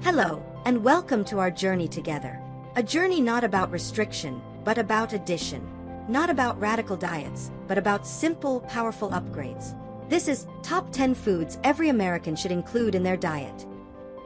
Hello, and welcome to our journey together. A journey not about restriction, but about addition. Not about radical diets, but about simple, powerful upgrades. This is Top 10 Foods Every American Should Include in Their Diet.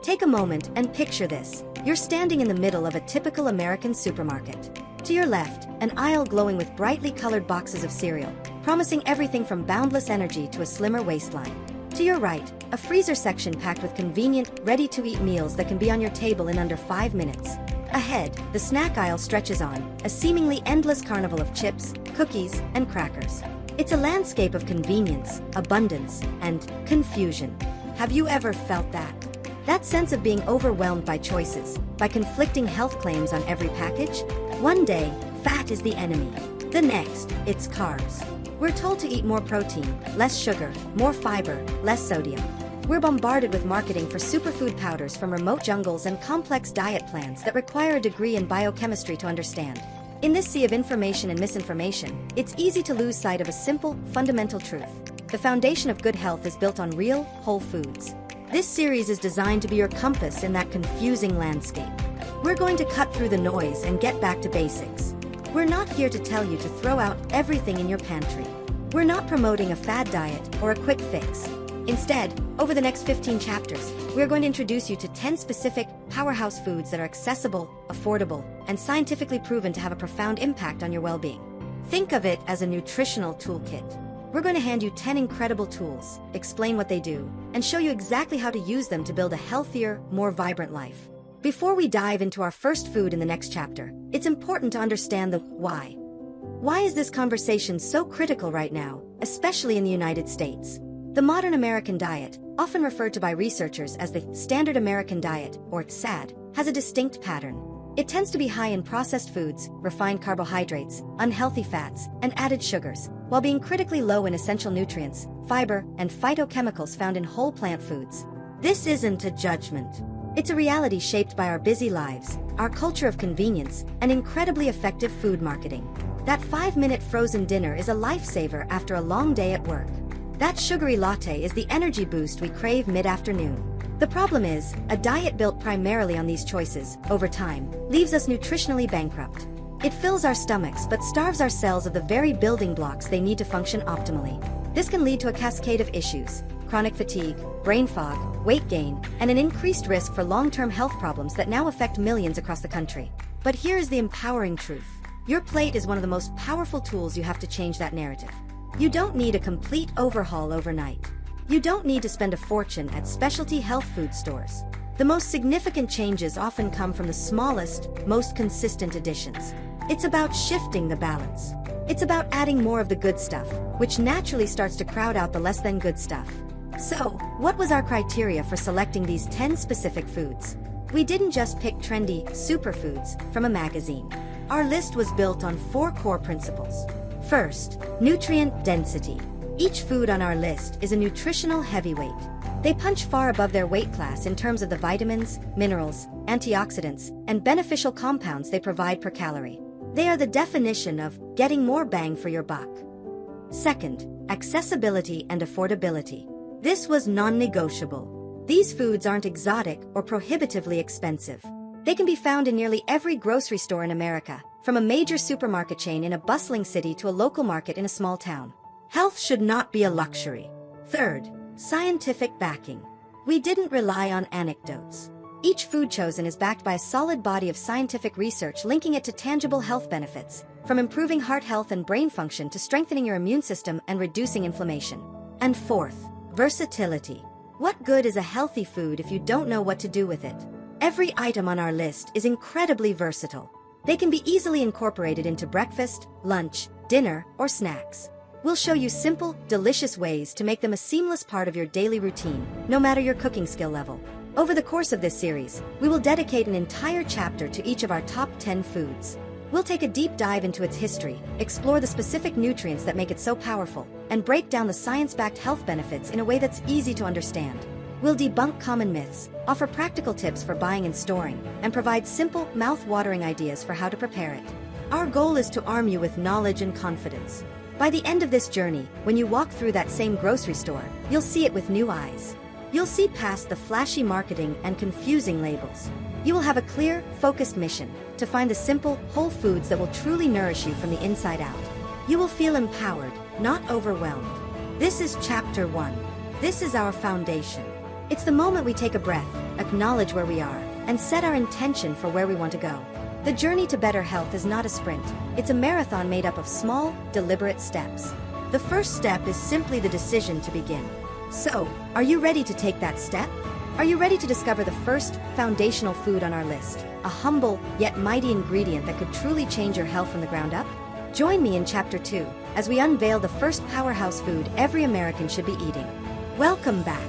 Take a moment and picture this. You're standing in the middle of a typical American supermarket. To your left, an aisle glowing with brightly colored boxes of cereal, promising everything from boundless energy to a slimmer waistline. To your right, a freezer section packed with convenient, ready-to-eat meals that can be on your table in under 5 minutes. Ahead, the snack aisle stretches on, a seemingly endless carnival of chips, cookies, and crackers. It's a landscape of convenience, abundance, and confusion. Have you ever felt that? That sense of being overwhelmed by choices, by conflicting health claims on every package? One day, fat is the enemy. The next, it's carbs. We're told to eat more protein, less sugar, more fiber, less sodium. We're bombarded with marketing for superfood powders from remote jungles and complex diet plans that require a degree in biochemistry to understand. In this sea of information and misinformation, it's easy to lose sight of a simple, fundamental truth. The foundation of good health is built on real, whole foods. This series is designed to be your compass in that confusing landscape. We're going to cut through the noise and get back to basics. We're not here to tell you to throw out everything in your pantry. We're not promoting a fad diet or a quick fix. Instead, over the next 15 chapters, we're going to introduce you to 10 specific powerhouse foods that are accessible, affordable, and scientifically proven to have a profound impact on your well-being. Think of it as a nutritional toolkit. We're going to hand you 10 incredible tools, explain what they do, and show you exactly how to use them to build a healthier, more vibrant life. Before we dive into our first food in the next chapter, it's important to understand the why. Why is this conversation so critical right now, especially in the United States? The modern American diet, often referred to by researchers as the Standard American Diet, or SAD, has a distinct pattern. It tends to be high in processed foods, refined carbohydrates, unhealthy fats, and added sugars, while being critically low in essential nutrients, fiber, and phytochemicals found in whole plant foods. This isn't a judgment. It's a reality shaped by our busy lives, our culture of convenience, and incredibly effective food marketing. That 5-minute frozen dinner is a lifesaver after a long day at work. That sugary latte is the energy boost we crave mid-afternoon. The problem is, a diet built primarily on these choices, over time, leaves us nutritionally bankrupt. It fills our stomachs but starves our cells of the very building blocks they need to function optimally. This can lead to a cascade of issues: chronic fatigue, brain fog, weight gain, and an increased risk for long-term health problems that now affect millions across the country. But here's the empowering truth. Your plate is one of the most powerful tools you have to change that narrative. You don't need a complete overhaul overnight. You don't need to spend a fortune at specialty health food stores. The most significant changes often come from the smallest, most consistent additions. It's about shifting the balance. It's about adding more of the good stuff, which naturally starts to crowd out the less than good stuff. So, what was our criteria for selecting these 10 specific foods? We didn't just pick trendy superfoods from a magazine. Our list was built on 4 core principles. First, nutrient density. Each food on our list is a nutritional heavyweight. They punch far above their weight class in terms of the vitamins, minerals, antioxidants, and beneficial compounds they provide per calorie. They are the definition of getting more bang for your buck. Second, accessibility and affordability. This was non-negotiable. These foods aren't exotic or prohibitively expensive. They can be found in nearly every grocery store in America, from a major supermarket chain in a bustling city to a local market in a small town. Health should not be a luxury. Third, scientific backing. We didn't rely on anecdotes. Each food chosen is backed by a solid body of scientific research linking it to tangible health benefits, from improving heart health and brain function to strengthening your immune system and reducing inflammation. And fourth, versatility. What good is a healthy food if you don't know what to do with it? Every item on our list is incredibly versatile. They can be easily incorporated into breakfast, lunch, dinner, or snacks. We'll show you simple, delicious ways to make them a seamless part of your daily routine, no matter your cooking skill level. Over the course of this series, we will dedicate an entire chapter to each of our top 10 foods. We'll take a deep dive into its history, explore the specific nutrients that make it so powerful, and break down the science-backed health benefits in a way that's easy to understand. We'll debunk common myths, offer practical tips for buying and storing, and provide simple, mouth-watering ideas for how to prepare it. Our goal is to arm you with knowledge and confidence. By the end of this journey, when you walk through that same grocery store, you'll see it with new eyes. You'll see past the flashy marketing and confusing labels. You will have a clear, focused mission to find the simple, whole foods that will truly nourish you from the inside out. You will feel empowered, not overwhelmed. This is Chapter 1. This is our foundation. It's the moment we take a breath, acknowledge where we are, and set our intention for where we want to go. The journey to better health is not a sprint. It's a marathon made up of small, deliberate steps. The first step is simply the decision to begin. So, are you ready to take that step? Are you ready to discover the first foundational food on our list? A humble, yet mighty ingredient that could truly change your health from the ground up? Join me in Chapter 2, as we unveil the first powerhouse food every American should be eating. Welcome back.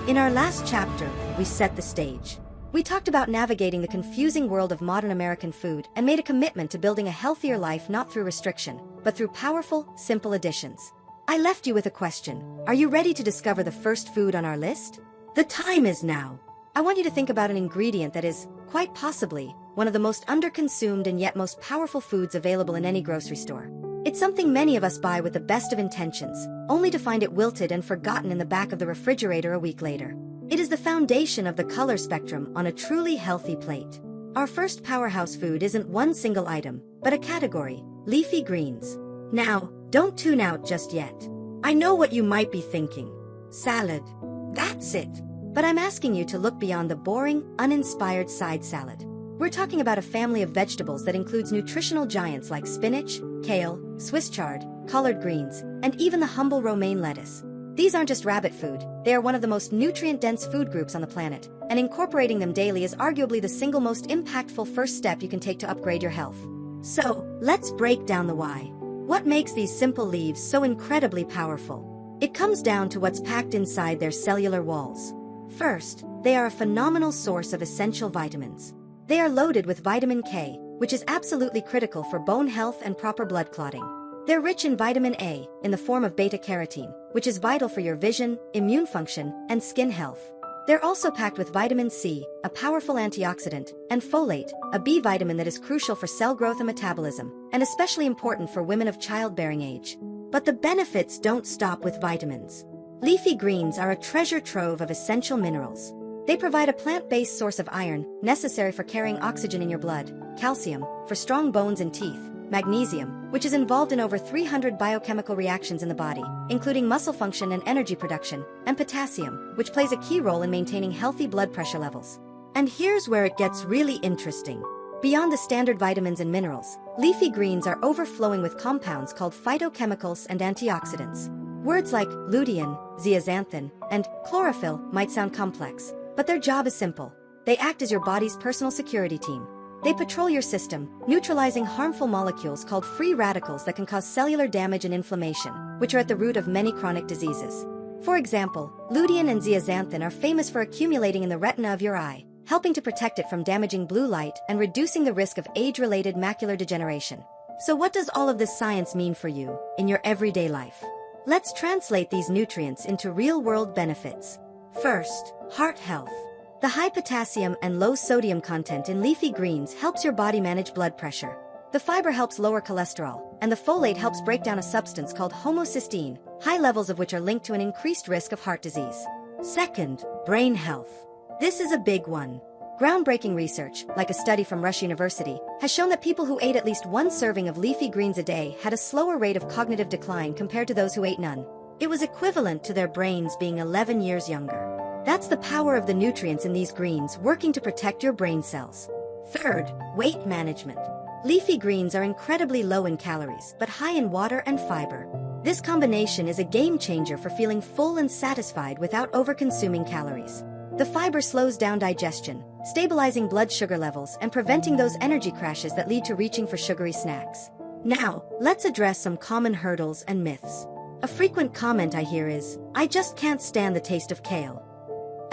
In our last chapter, we set the stage. We talked about navigating the confusing world of modern American food and made a commitment to building a healthier life not through restriction, but through powerful, simple additions. I left you with a question. Are you ready to discover the first food on our list? The time is now. I want you to think about an ingredient that is, quite possibly, one of the most underconsumed and yet most powerful foods available in any grocery store. It's something many of us buy with the best of intentions, only to find it wilted and forgotten in the back of the refrigerator a week later. It is the foundation of the color spectrum on a truly healthy plate. Our first powerhouse food isn't one single item, but a category: leafy greens. Now, don't tune out just yet. I know what you might be thinking. Salad. That's it. But I'm asking you to look beyond the boring, uninspired side salad. We're talking about a family of vegetables that includes nutritional giants like spinach, kale, Swiss chard, collard greens, and even the humble romaine lettuce. These aren't just rabbit food, they are one of the most nutrient-dense food groups on the planet, and incorporating them daily is arguably the single most impactful first step you can take to upgrade your health. So, let's break down the why. What makes these simple leaves so incredibly powerful? It comes down to what's packed inside their cellular walls. First, they are a phenomenal source of essential vitamins. They are loaded with vitamin K, which is absolutely critical for bone health and proper blood clotting. They're rich in vitamin A, in the form of beta-carotene, which is vital for your vision, immune function, and skin health. They're also packed with vitamin C, a powerful antioxidant, and folate, a B vitamin that is crucial for cell growth and metabolism, and especially important for women of childbearing age. But the benefits don't stop with vitamins. Leafy greens are a treasure trove of essential minerals. They provide a plant-based source of iron, necessary for carrying oxygen in your blood, calcium, for strong bones and teeth, magnesium, which is involved in over 300 biochemical reactions in the body, including muscle function and energy production, and potassium, which plays a key role in maintaining healthy blood pressure levels. And here's where it gets really interesting. Beyond the standard vitamins and minerals, leafy greens are overflowing with compounds called phytochemicals and antioxidants. Words like lutein, zeaxanthin, and chlorophyll might sound complex, but their job is simple. They act as your body's personal security team. They patrol your system, neutralizing harmful molecules called free radicals that can cause cellular damage and inflammation, which are at the root of many chronic diseases. For example, lutein and zeaxanthin are famous for accumulating in the retina of your eye, helping to protect it from damaging blue light and reducing the risk of age-related macular degeneration. So what does all of this science mean for you, in your everyday life? Let's translate these nutrients into real-world benefits. First, heart health. The high potassium and low sodium content in leafy greens helps your body manage blood pressure. The fiber helps lower cholesterol, and the folate helps break down a substance called homocysteine, high levels of which are linked to an increased risk of heart disease. Second, brain health. This is a big one. Groundbreaking research, like a study from Rush University, has shown that people who ate at least one serving of leafy greens a day had a slower rate of cognitive decline compared to those who ate none. It was equivalent to their brains being 11 years younger. That's the power of the nutrients in these greens working to protect your brain cells. Third, weight management. Leafy greens are incredibly low in calories, but high in water and fiber. This combination is a game changer for feeling full and satisfied without over-consuming calories. The fiber slows down digestion, stabilizing blood sugar levels and preventing those energy crashes that lead to reaching for sugary snacks. Now, let's address some common hurdles and myths. A frequent comment I hear is, "I just can't stand the taste of kale."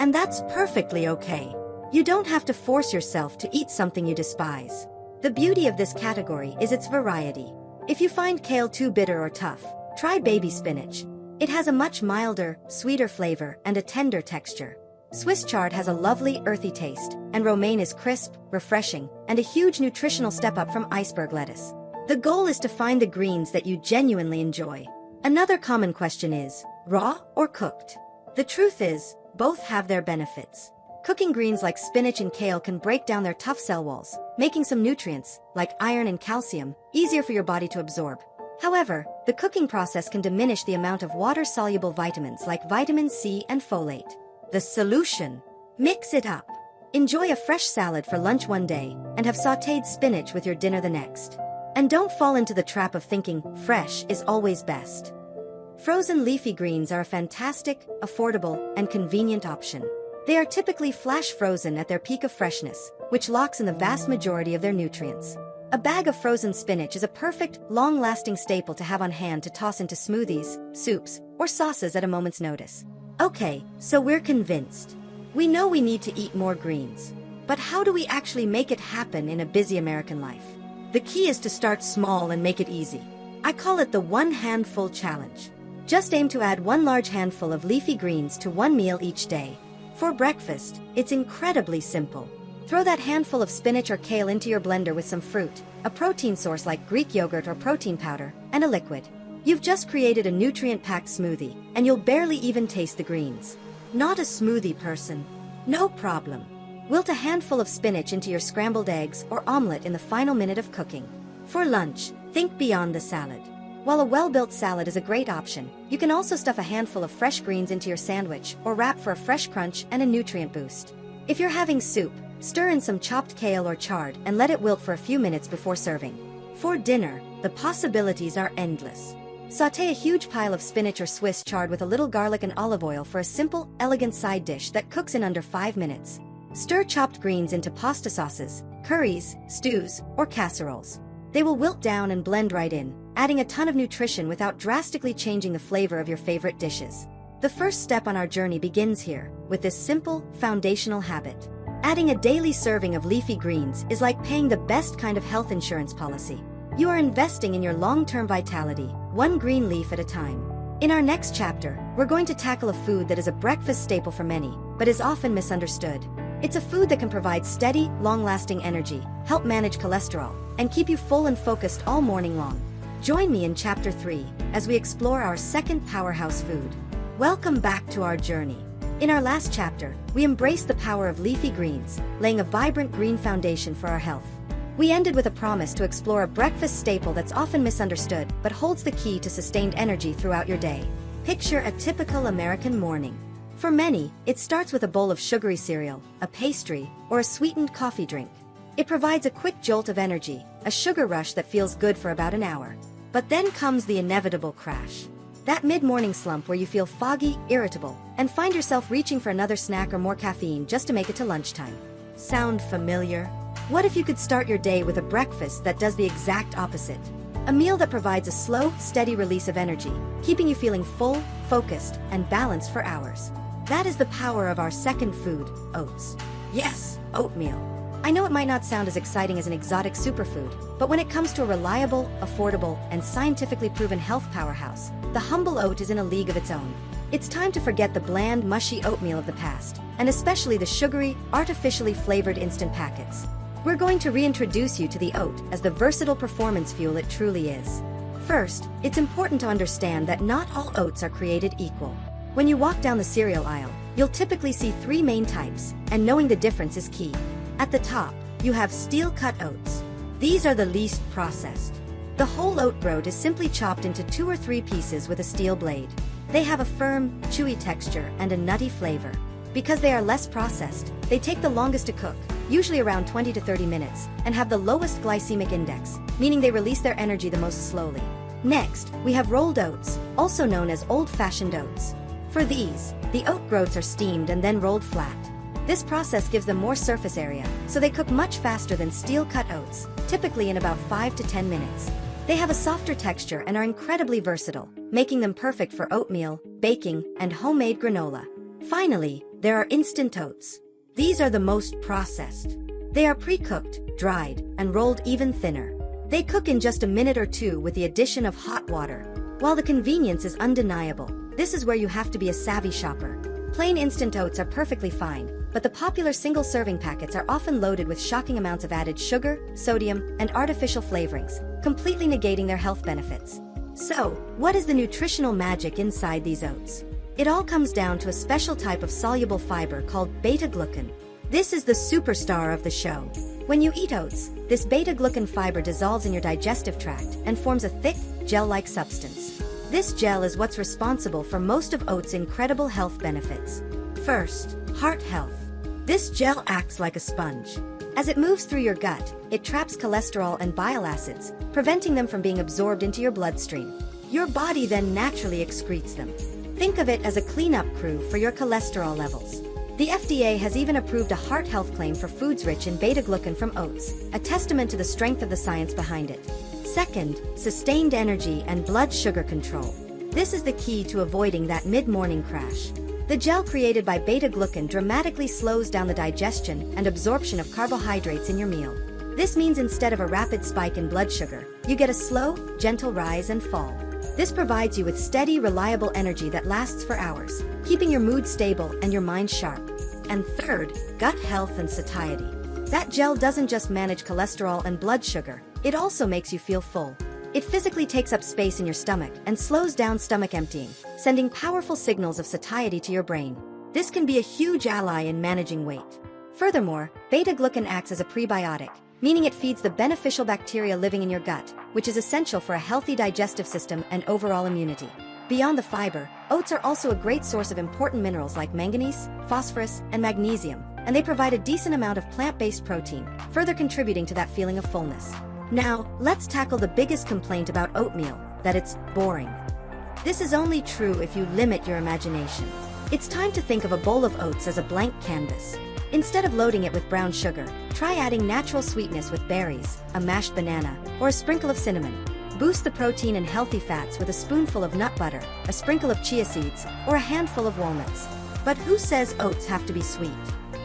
And that's perfectly okay. You don't have to force yourself to eat something you despise. The beauty of this category is its variety. If you find kale too bitter or tough, try baby spinach. It has a much milder, sweeter flavor and a tender texture. Swiss chard has a lovely, earthy taste, and romaine is crisp, refreshing, and a huge nutritional step up from iceberg lettuce. The goal is to find the greens that you genuinely enjoy. Another common question is, raw or cooked? The truth is, both have their benefits. Cooking greens like spinach and kale can break down their tough cell walls, making some nutrients, like iron and calcium, easier for your body to absorb. However, the cooking process can diminish the amount of water-soluble vitamins like vitamin C and folate. The solution: mix it up. Enjoy a fresh salad for lunch one day, and have sautéed spinach with your dinner the next. And don't fall into the trap of thinking fresh is always best. Frozen leafy greens are a fantastic, affordable, and convenient option. They are typically flash frozen at their peak of freshness, which locks in the vast majority of their nutrients. A bag of frozen spinach is a perfect, long-lasting staple to have on hand to toss into smoothies, soups, or sauces at a moment's notice. Okay, so we're convinced. We know we need to eat more greens. But how do we actually make it happen in a busy American life? The key is to start small and make it easy. I call it the one handful challenge. Just aim to add one large handful of leafy greens to one meal each day. For breakfast, it's incredibly simple. Throw that handful of spinach or kale into your blender with some fruit, a protein source like Greek yogurt or protein powder, and a liquid. You've just created a nutrient-packed smoothie, and you'll barely even taste the greens. Not a smoothie person? No problem. Wilt a handful of spinach into your scrambled eggs or omelet in the final minute of cooking. For lunch, think beyond the salad. While a well-built salad is a great option, you can also stuff a handful of fresh greens into your sandwich or wrap for a fresh crunch and a nutrient boost. If you're having soup, stir in some chopped kale or chard and let it wilt for a few minutes before serving. For dinner, the possibilities are endless. Sauté a huge pile of spinach or Swiss chard with a little garlic and olive oil for a simple, elegant side dish that cooks in under 5 minutes. Stir chopped greens into pasta sauces, curries, stews, or casseroles. They will wilt down and blend right in, adding a ton of nutrition without drastically changing the flavor of your favorite dishes. The first step on our journey begins here, with this simple, foundational habit. Adding a daily serving of leafy greens is like paying the best kind of health insurance policy. You are investing in your long-term vitality, one green leaf at a time. In our next chapter, we're going to tackle a food that is a breakfast staple for many, but is often misunderstood. It's a food that can provide steady, long-lasting energy, help manage cholesterol, and keep you full and focused all morning long. Join me in Chapter 3, as we explore our second powerhouse food. Welcome back to our journey. In our last chapter, we embraced the power of leafy greens, laying a vibrant green foundation for our health. We ended with a promise to explore a breakfast staple that's often misunderstood, but holds the key to sustained energy throughout your day. Picture a typical American morning. For many, it starts with a bowl of sugary cereal, a pastry, or a sweetened coffee drink. It provides a quick jolt of energy, a sugar rush that feels good for about an hour. But then comes the inevitable crash. That mid-morning slump where you feel foggy, irritable, and find yourself reaching for another snack or more caffeine just to make it to lunchtime. Sound familiar? What if you could start your day with a breakfast that does the exact opposite? A meal that provides a slow, steady release of energy, keeping you feeling full, focused, and balanced for hours. That is the power of our second food, oats. Yes, oatmeal. I know it might not sound as exciting as an exotic superfood, but when it comes to a reliable, affordable, and scientifically proven health powerhouse, the humble oat is in a league of its own. It's time to forget the bland, mushy oatmeal of the past, and especially the sugary, artificially flavored instant packets. We're going to reintroduce you to the oat as the versatile performance fuel it truly is. First, it's important to understand that not all oats are created equal. When you walk down the cereal aisle, you'll typically see 3 main types, and knowing the difference is key. At the top, you have steel-cut oats. These are the least processed. The whole oat groat is simply chopped into 2 or 3 pieces with a steel blade. They have a firm, chewy texture and a nutty flavor. Because they are less processed, they take the longest to cook, usually around 20 to 30 minutes, and have the lowest glycemic index, meaning they release their energy the most slowly. Next, we have rolled oats, also known as old-fashioned oats. For these, the oat groats are steamed and then rolled flat. This process gives them more surface area, so they cook much faster than steel-cut oats, typically in about 5 to 10 minutes. They have a softer texture and are incredibly versatile, making them perfect for oatmeal, baking, and homemade granola. Finally, there are instant oats. These are the most processed. They are pre-cooked, dried, and rolled even thinner. They cook in just a minute or 2 with the addition of hot water. While the convenience is undeniable, this is where you have to be a savvy shopper. Plain instant oats are perfectly fine, but the popular single-serving packets are often loaded with shocking amounts of added sugar, sodium, and artificial flavorings, completely negating their health benefits. So, what is the nutritional magic inside these oats? It all comes down to a special type of soluble fiber called beta-glucan. This is the superstar of the show. When you eat oats, this beta-glucan fiber dissolves in your digestive tract and forms a thick, gel-like substance. This gel is what's responsible for most of oats' incredible health benefits. First, heart health. This gel acts like a sponge. As it moves through your gut, it traps cholesterol and bile acids, preventing them from being absorbed into your bloodstream. Your body then naturally excretes them. Think of it as a cleanup crew for your cholesterol levels. The FDA has even approved a heart health claim for foods rich in beta-glucan from oats, a testament to the strength of the science behind it. Second, sustained energy and blood sugar control. This is the key to avoiding that mid-morning crash. The gel created by beta-glucan dramatically slows down the digestion and absorption of carbohydrates in your meal. This means instead of a rapid spike in blood sugar, you get a slow, gentle rise and fall. This provides you with steady, reliable energy that lasts for hours, keeping your mood stable and your mind sharp. And third, gut health and satiety. That gel doesn't just manage cholesterol and blood sugar, it also makes you feel full. It physically takes up space in your stomach and slows down stomach emptying, sending powerful signals of satiety to your brain. This can be a huge ally in managing weight. Furthermore, beta-glucan acts as a prebiotic, meaning it feeds the beneficial bacteria living in your gut, which is essential for a healthy digestive system and overall immunity. Beyond the fiber, oats are also a great source of important minerals like manganese, phosphorus, and magnesium, and they provide a decent amount of plant-based protein, further contributing to that feeling of fullness. Now, let's tackle the biggest complaint about oatmeal, that it's boring. This is only true if you limit your imagination. It's time to think of a bowl of oats as a blank canvas. Instead of loading it with brown sugar, try adding natural sweetness with berries, a mashed banana, or a sprinkle of cinnamon. Boost the protein and healthy fats with a spoonful of nut butter, a sprinkle of chia seeds, or a handful of walnuts. But who says oats have to be sweet?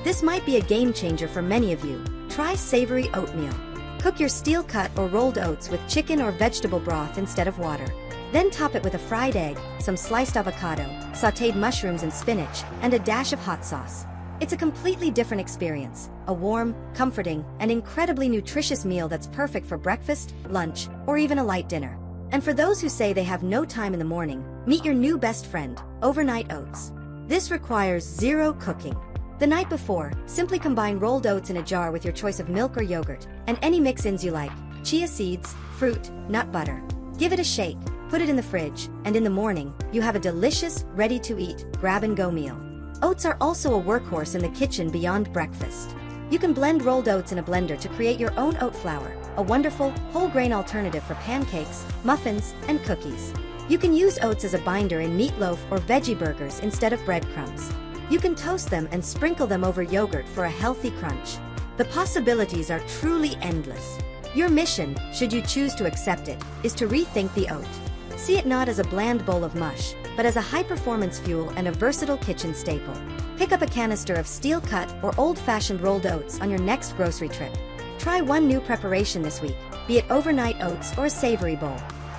This might be a game changer for many of you. Try savory oatmeal. Cook your steel-cut or rolled oats with chicken or vegetable broth instead of water. Then top it with a fried egg, some sliced avocado, sautéed mushrooms and spinach, and a dash of hot sauce. It's a completely different experience, a warm, comforting, and incredibly nutritious meal that's perfect for breakfast, lunch, or even a light dinner. And for those who say they have no time in the morning, meet your new best friend, overnight oats. This requires zero cooking. The night before, simply combine rolled oats in a jar with your choice of milk or yogurt, and any mix-ins you like, chia seeds, fruit, nut butter. Give it a shake, put it in the fridge, and in the morning, you have a delicious, ready-to-eat, grab-and-go meal. Oats are also a workhorse in the kitchen beyond breakfast. You can blend rolled oats in a blender to create your own oat flour, a wonderful, whole-grain alternative for pancakes, muffins, and cookies. You can use oats as a binder in meatloaf or veggie burgers instead of breadcrumbs. You can toast them and sprinkle them over yogurt for a healthy crunch. The possibilities are truly endless. Your mission, should you choose to accept it, is to rethink the oat. See it not as a bland bowl of mush, but as a high-performance fuel and a versatile kitchen staple. Pick up a canister of steel-cut or old-fashioned rolled oats on your next grocery trip. Try one new preparation this week, be it overnight oats or a savory bowl.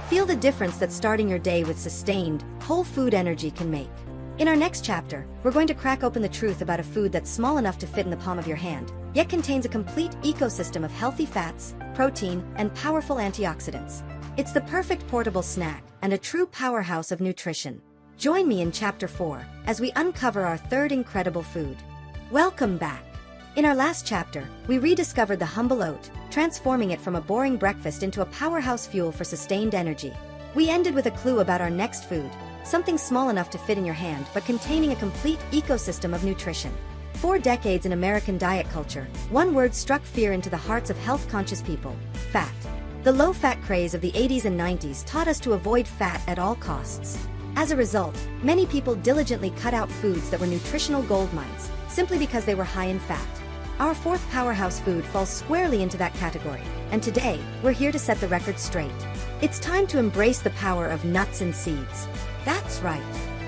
Feel the difference that starting your day with sustained, whole food energy can make. In our next chapter, we're going to crack open the truth about a food that's small enough to fit in the palm of your hand, yet contains a complete ecosystem of healthy fats, protein, and powerful antioxidants. It's the perfect portable snack and a true powerhouse of nutrition. Join me in Chapter 4 as we uncover our third incredible food. Welcome back. In our last chapter, we rediscovered the humble oat, transforming it from a boring breakfast into a powerhouse fuel for sustained energy. We ended with a clue about our next food, something small enough to fit in your hand but containing a complete ecosystem of nutrition. 4 decades in American diet culture, one word struck fear into the hearts of health-conscious people: fat. The low-fat craze of the 80s and 90s taught us to avoid fat at all costs. As a result, many people diligently cut out foods that were nutritional gold mines, simply because they were high in fat. Our fourth powerhouse food falls squarely into that category, and today, we're here to set the record straight. It's time to embrace the power of nuts and seeds. That's right.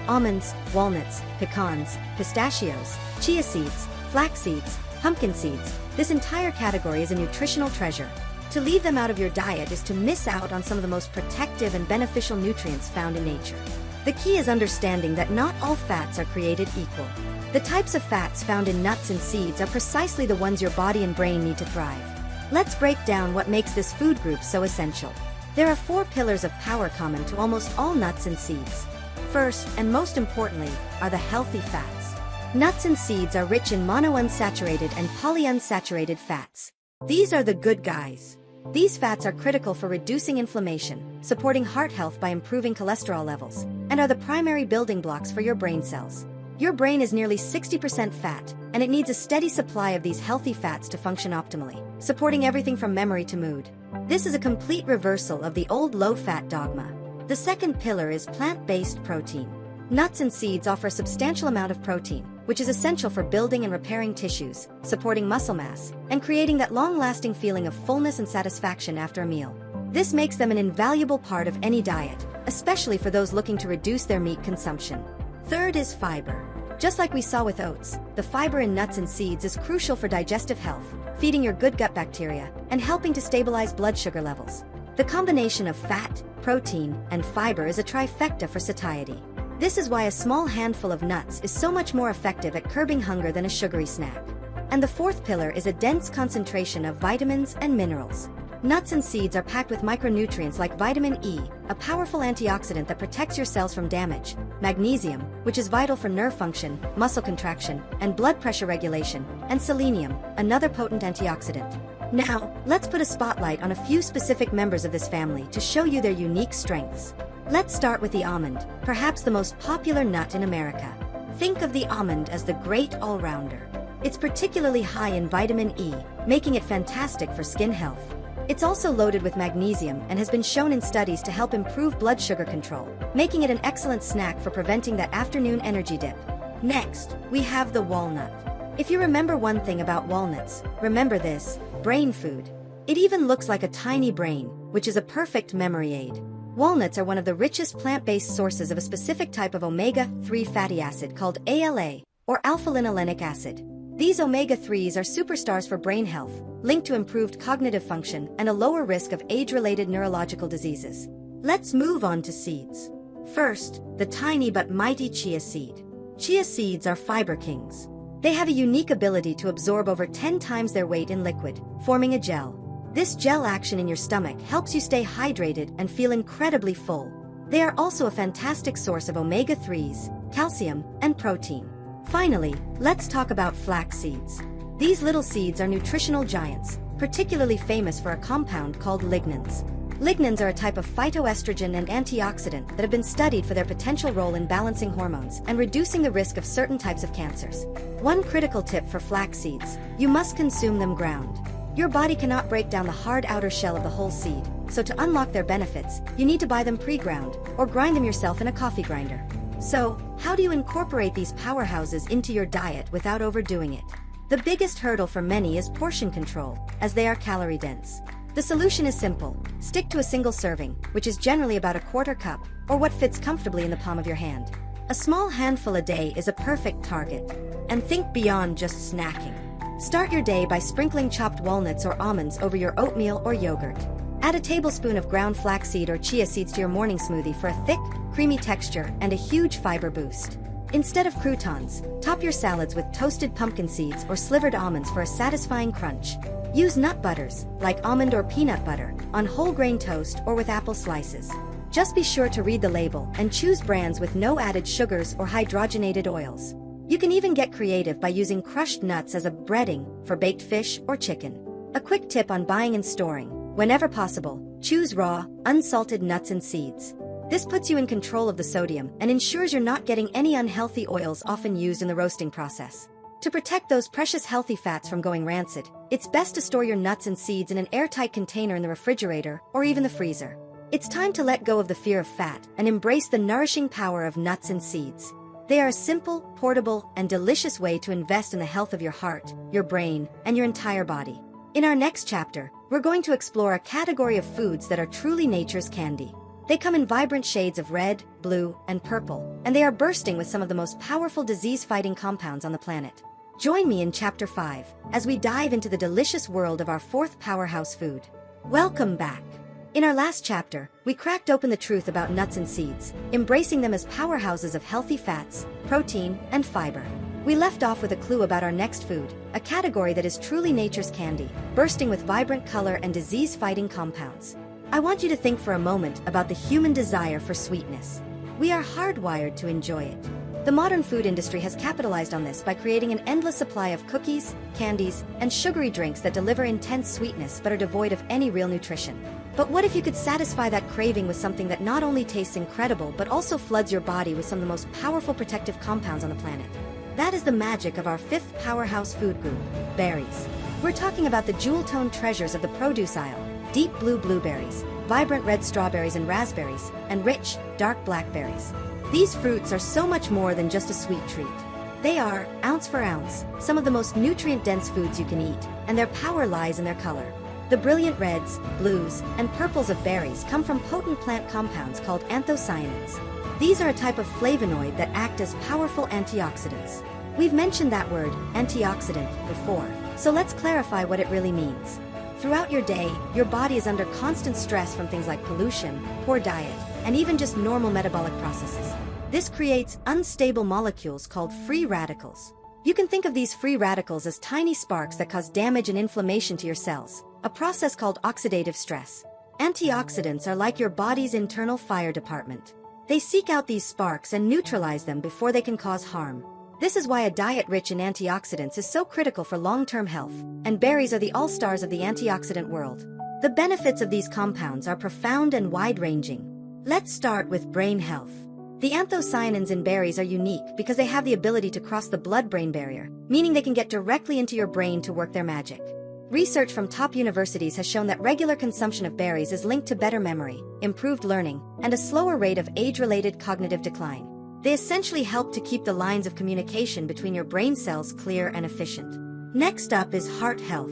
Almonds, walnuts, pecans, pistachios, chia seeds, flax seeds, pumpkin seeds, this entire category is a nutritional treasure. To leave them out of your diet is to miss out on some of the most protective and beneficial nutrients found in nature. The key is understanding that not all fats are created equal. The types of fats found in nuts and seeds are precisely the ones your body and brain need to thrive. Let's break down what makes this food group so essential. There are 4 pillars of power common to almost all nuts and seeds. first, and most importantly, are the healthy fats. Nuts and seeds are rich in monounsaturated and polyunsaturated fats. These are the good guys. These fats are critical for reducing inflammation, supporting heart health by improving cholesterol levels, and are the primary building blocks for your brain cells. Your brain is nearly 60% fat, and it needs a steady supply of these healthy fats to function optimally, supporting everything from memory to mood. This is a complete reversal of the old low-fat dogma. The second pillar is plant-based protein. Nuts and seeds offer a substantial amount of protein, which is essential for building and repairing tissues, supporting muscle mass, and creating that long-lasting feeling of fullness and satisfaction after a meal. This makes them an invaluable part of any diet, especially for those looking to reduce their meat consumption. Third is fiber. Just like we saw with oats, the fiber in nuts and seeds is crucial for digestive health, feeding your good gut bacteria, and helping to stabilize blood sugar levels. The combination of fat, protein, and fiber is a trifecta for satiety. This is why a small handful of nuts is so much more effective at curbing hunger than a sugary snack. And the fourth pillar is a dense concentration of vitamins and minerals. Nuts and seeds are packed with micronutrients like vitamin E, a powerful antioxidant that protects your cells from damage, magnesium, which is vital for nerve function, muscle contraction, and blood pressure regulation, and selenium, another potent antioxidant. Now, let's put a spotlight on a few specific members of this family to show you their unique strengths. Let's start with the almond, perhaps the most popular nut in America. Think of the almond as the great all-rounder. It's particularly high in vitamin E, making it fantastic for skin health. It's also loaded with magnesium and has been shown in studies to help improve blood sugar control, making it an excellent snack for preventing that afternoon energy dip. Next, we have the walnut. If you remember one thing about walnuts, remember this: brain food. It even looks like a tiny brain, which is a perfect memory aid. Walnuts are one of the richest plant-based sources of a specific type of omega-3 fatty acid called ALA, or alpha-linolenic acid. These omega-3s are superstars for brain health, linked to improved cognitive function and a lower risk of age-related neurological diseases. Let's move on to seeds. First, the tiny but mighty chia seed. Chia seeds are fiber kings. They have a unique ability to absorb over 10 times their weight in liquid, forming a gel. This gel action in your stomach helps you stay hydrated and feel incredibly full. They are also a fantastic source of omega-3s, calcium, and protein. Finally, let's talk about flax seeds. These little seeds are nutritional giants, particularly famous for a compound called lignans. Lignans are a type of phytoestrogen and antioxidant that have been studied for their potential role in balancing hormones and reducing the risk of certain types of cancers. One critical tip for flax seeds: you must consume them ground. Your body cannot break down the hard outer shell of the whole seed, so to unlock their benefits, you need to buy them pre-ground or grind them yourself in a coffee grinder. So, how do you incorporate these powerhouses into your diet without overdoing it? The biggest hurdle for many is portion control, as they are calorie dense. The solution is simple: stick to a single serving, which is generally about a quarter cup, or what fits comfortably in the palm of your hand. A small handful a day is a perfect target. And think beyond just snacking. Start your day by sprinkling chopped walnuts or almonds over your oatmeal or yogurt. Add a tablespoon of ground flaxseed or chia seeds to your morning smoothie for a thick, creamy texture and a huge fiber boost. Instead of croutons, top your salads with toasted pumpkin seeds or slivered almonds for a satisfying crunch. Use nut butters, like almond or peanut butter, on whole grain toast or with apple slices. Just be sure to read the label and choose brands with no added sugars or hydrogenated oils. You can even get creative by using crushed nuts as a breading for baked fish or chicken. A quick tip on buying and storing: whenever possible, choose raw, unsalted nuts and seeds. This puts you in control of the sodium and ensures you're not getting any unhealthy oils often used in the roasting process. To protect those precious healthy fats from going rancid, it's best to store your nuts and seeds in an airtight container in the refrigerator or even the freezer. It's time to let go of the fear of fat and embrace the nourishing power of nuts and seeds. They are a simple, portable, and delicious way to invest in the health of your heart, your brain, and your entire body. In our next chapter, we're going to explore a category of foods that are truly nature's candy. They come in vibrant shades of red, blue, and purple, and they are bursting with some of the most powerful disease-fighting compounds on the planet. Join me in Chapter 5, as we dive into the delicious world of our fourth powerhouse food. Welcome back. In our last chapter, we cracked open the truth about nuts and seeds, embracing them as powerhouses of healthy fats, protein, and fiber. We left off with a clue about our next food, a category that is truly nature's candy, bursting with vibrant color and disease-fighting compounds. I want you to think for a moment about the human desire for sweetness. We are hardwired to enjoy it. The modern food industry has capitalized on this by creating an endless supply of cookies, candies, and sugary drinks that deliver intense sweetness but are devoid of any real nutrition. But what if you could satisfy that craving with something that not only tastes incredible but also floods your body with some of the most powerful protective compounds on the planet? That is the magic of our fifth powerhouse food group, berries. We're talking about the jewel-toned treasures of the produce aisle: deep blue blueberries, vibrant red strawberries and raspberries, and rich, dark blackberries. These fruits are so much more than just a sweet treat. They are, ounce for ounce, some of the most nutrient-dense foods you can eat, and their power lies in their color. The brilliant reds, blues, and purples of berries come from potent plant compounds called anthocyanins. These are a type of flavonoid that act as powerful antioxidants. We've mentioned that word, antioxidant, before, so let's clarify what it really means. Throughout your day, your body is under constant stress from things like pollution, poor diet, and even just normal metabolic processes. This creates unstable molecules called free radicals. You can think of these free radicals as tiny sparks that cause damage and inflammation to your cells, a process called oxidative stress. Antioxidants are like your body's internal fire department. They seek out these sparks and neutralize them before they can cause harm. This is why a diet rich in antioxidants is so critical for long-term health, and berries are the all-stars of the antioxidant world. The benefits of these compounds are profound and wide-ranging. Let's start with brain health. The anthocyanins in berries are unique because they have the ability to cross the blood-brain barrier, meaning they can get directly into your brain to work their magic. Research from top universities has shown that regular consumption of berries is linked to better memory, improved learning, and a slower rate of age-related cognitive decline. They essentially help to keep the lines of communication between your brain cells clear and efficient. Next up is heart health.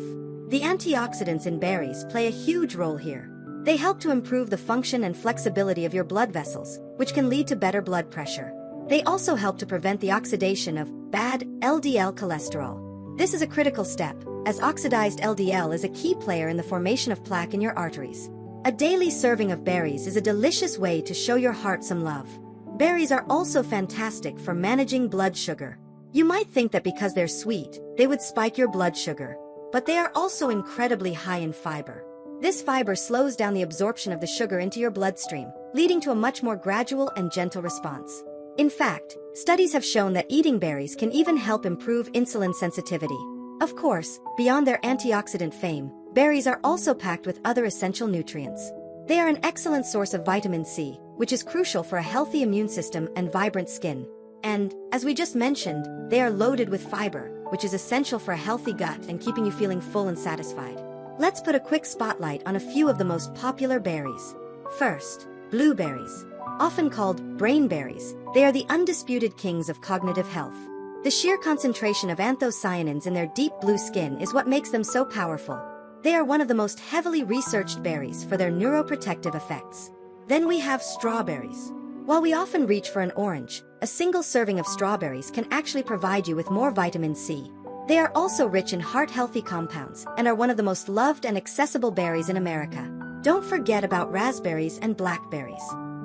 The antioxidants in berries play a huge role here. They help to improve the function and flexibility of your blood vessels, which can lead to better blood pressure. They also help to prevent the oxidation of bad LDL cholesterol. This is a critical step, as oxidized LDL is a key player in the formation of plaque in your arteries. A daily serving of berries is a delicious way to show your heart some love. Berries are also fantastic for managing blood sugar. You might think that because they're sweet, they would spike your blood sugar. But they are also incredibly high in fiber. This fiber slows down the absorption of the sugar into your bloodstream, leading to a much more gradual and gentle response. In fact, studies have shown that eating berries can even help improve insulin sensitivity. Of course, beyond their antioxidant fame, berries are also packed with other essential nutrients. They are an excellent source of vitamin C, which is crucial for a healthy immune system and vibrant skin. And, as we just mentioned, they are loaded with fiber, which is essential for a healthy gut and keeping you feeling full and satisfied. Let's put a quick spotlight on a few of the most popular berries. First, blueberries. Often called brain berries, they are the undisputed kings of cognitive health. The sheer concentration of anthocyanins in their deep blue skin is what makes them so powerful. They are one of the most heavily researched berries for their neuroprotective effects. Then we have strawberries. While we often reach for an orange, a single serving of strawberries can actually provide you with more vitamin C. They are also rich in heart-healthy compounds and are one of the most loved and accessible berries in America. Don't forget about raspberries and blackberries.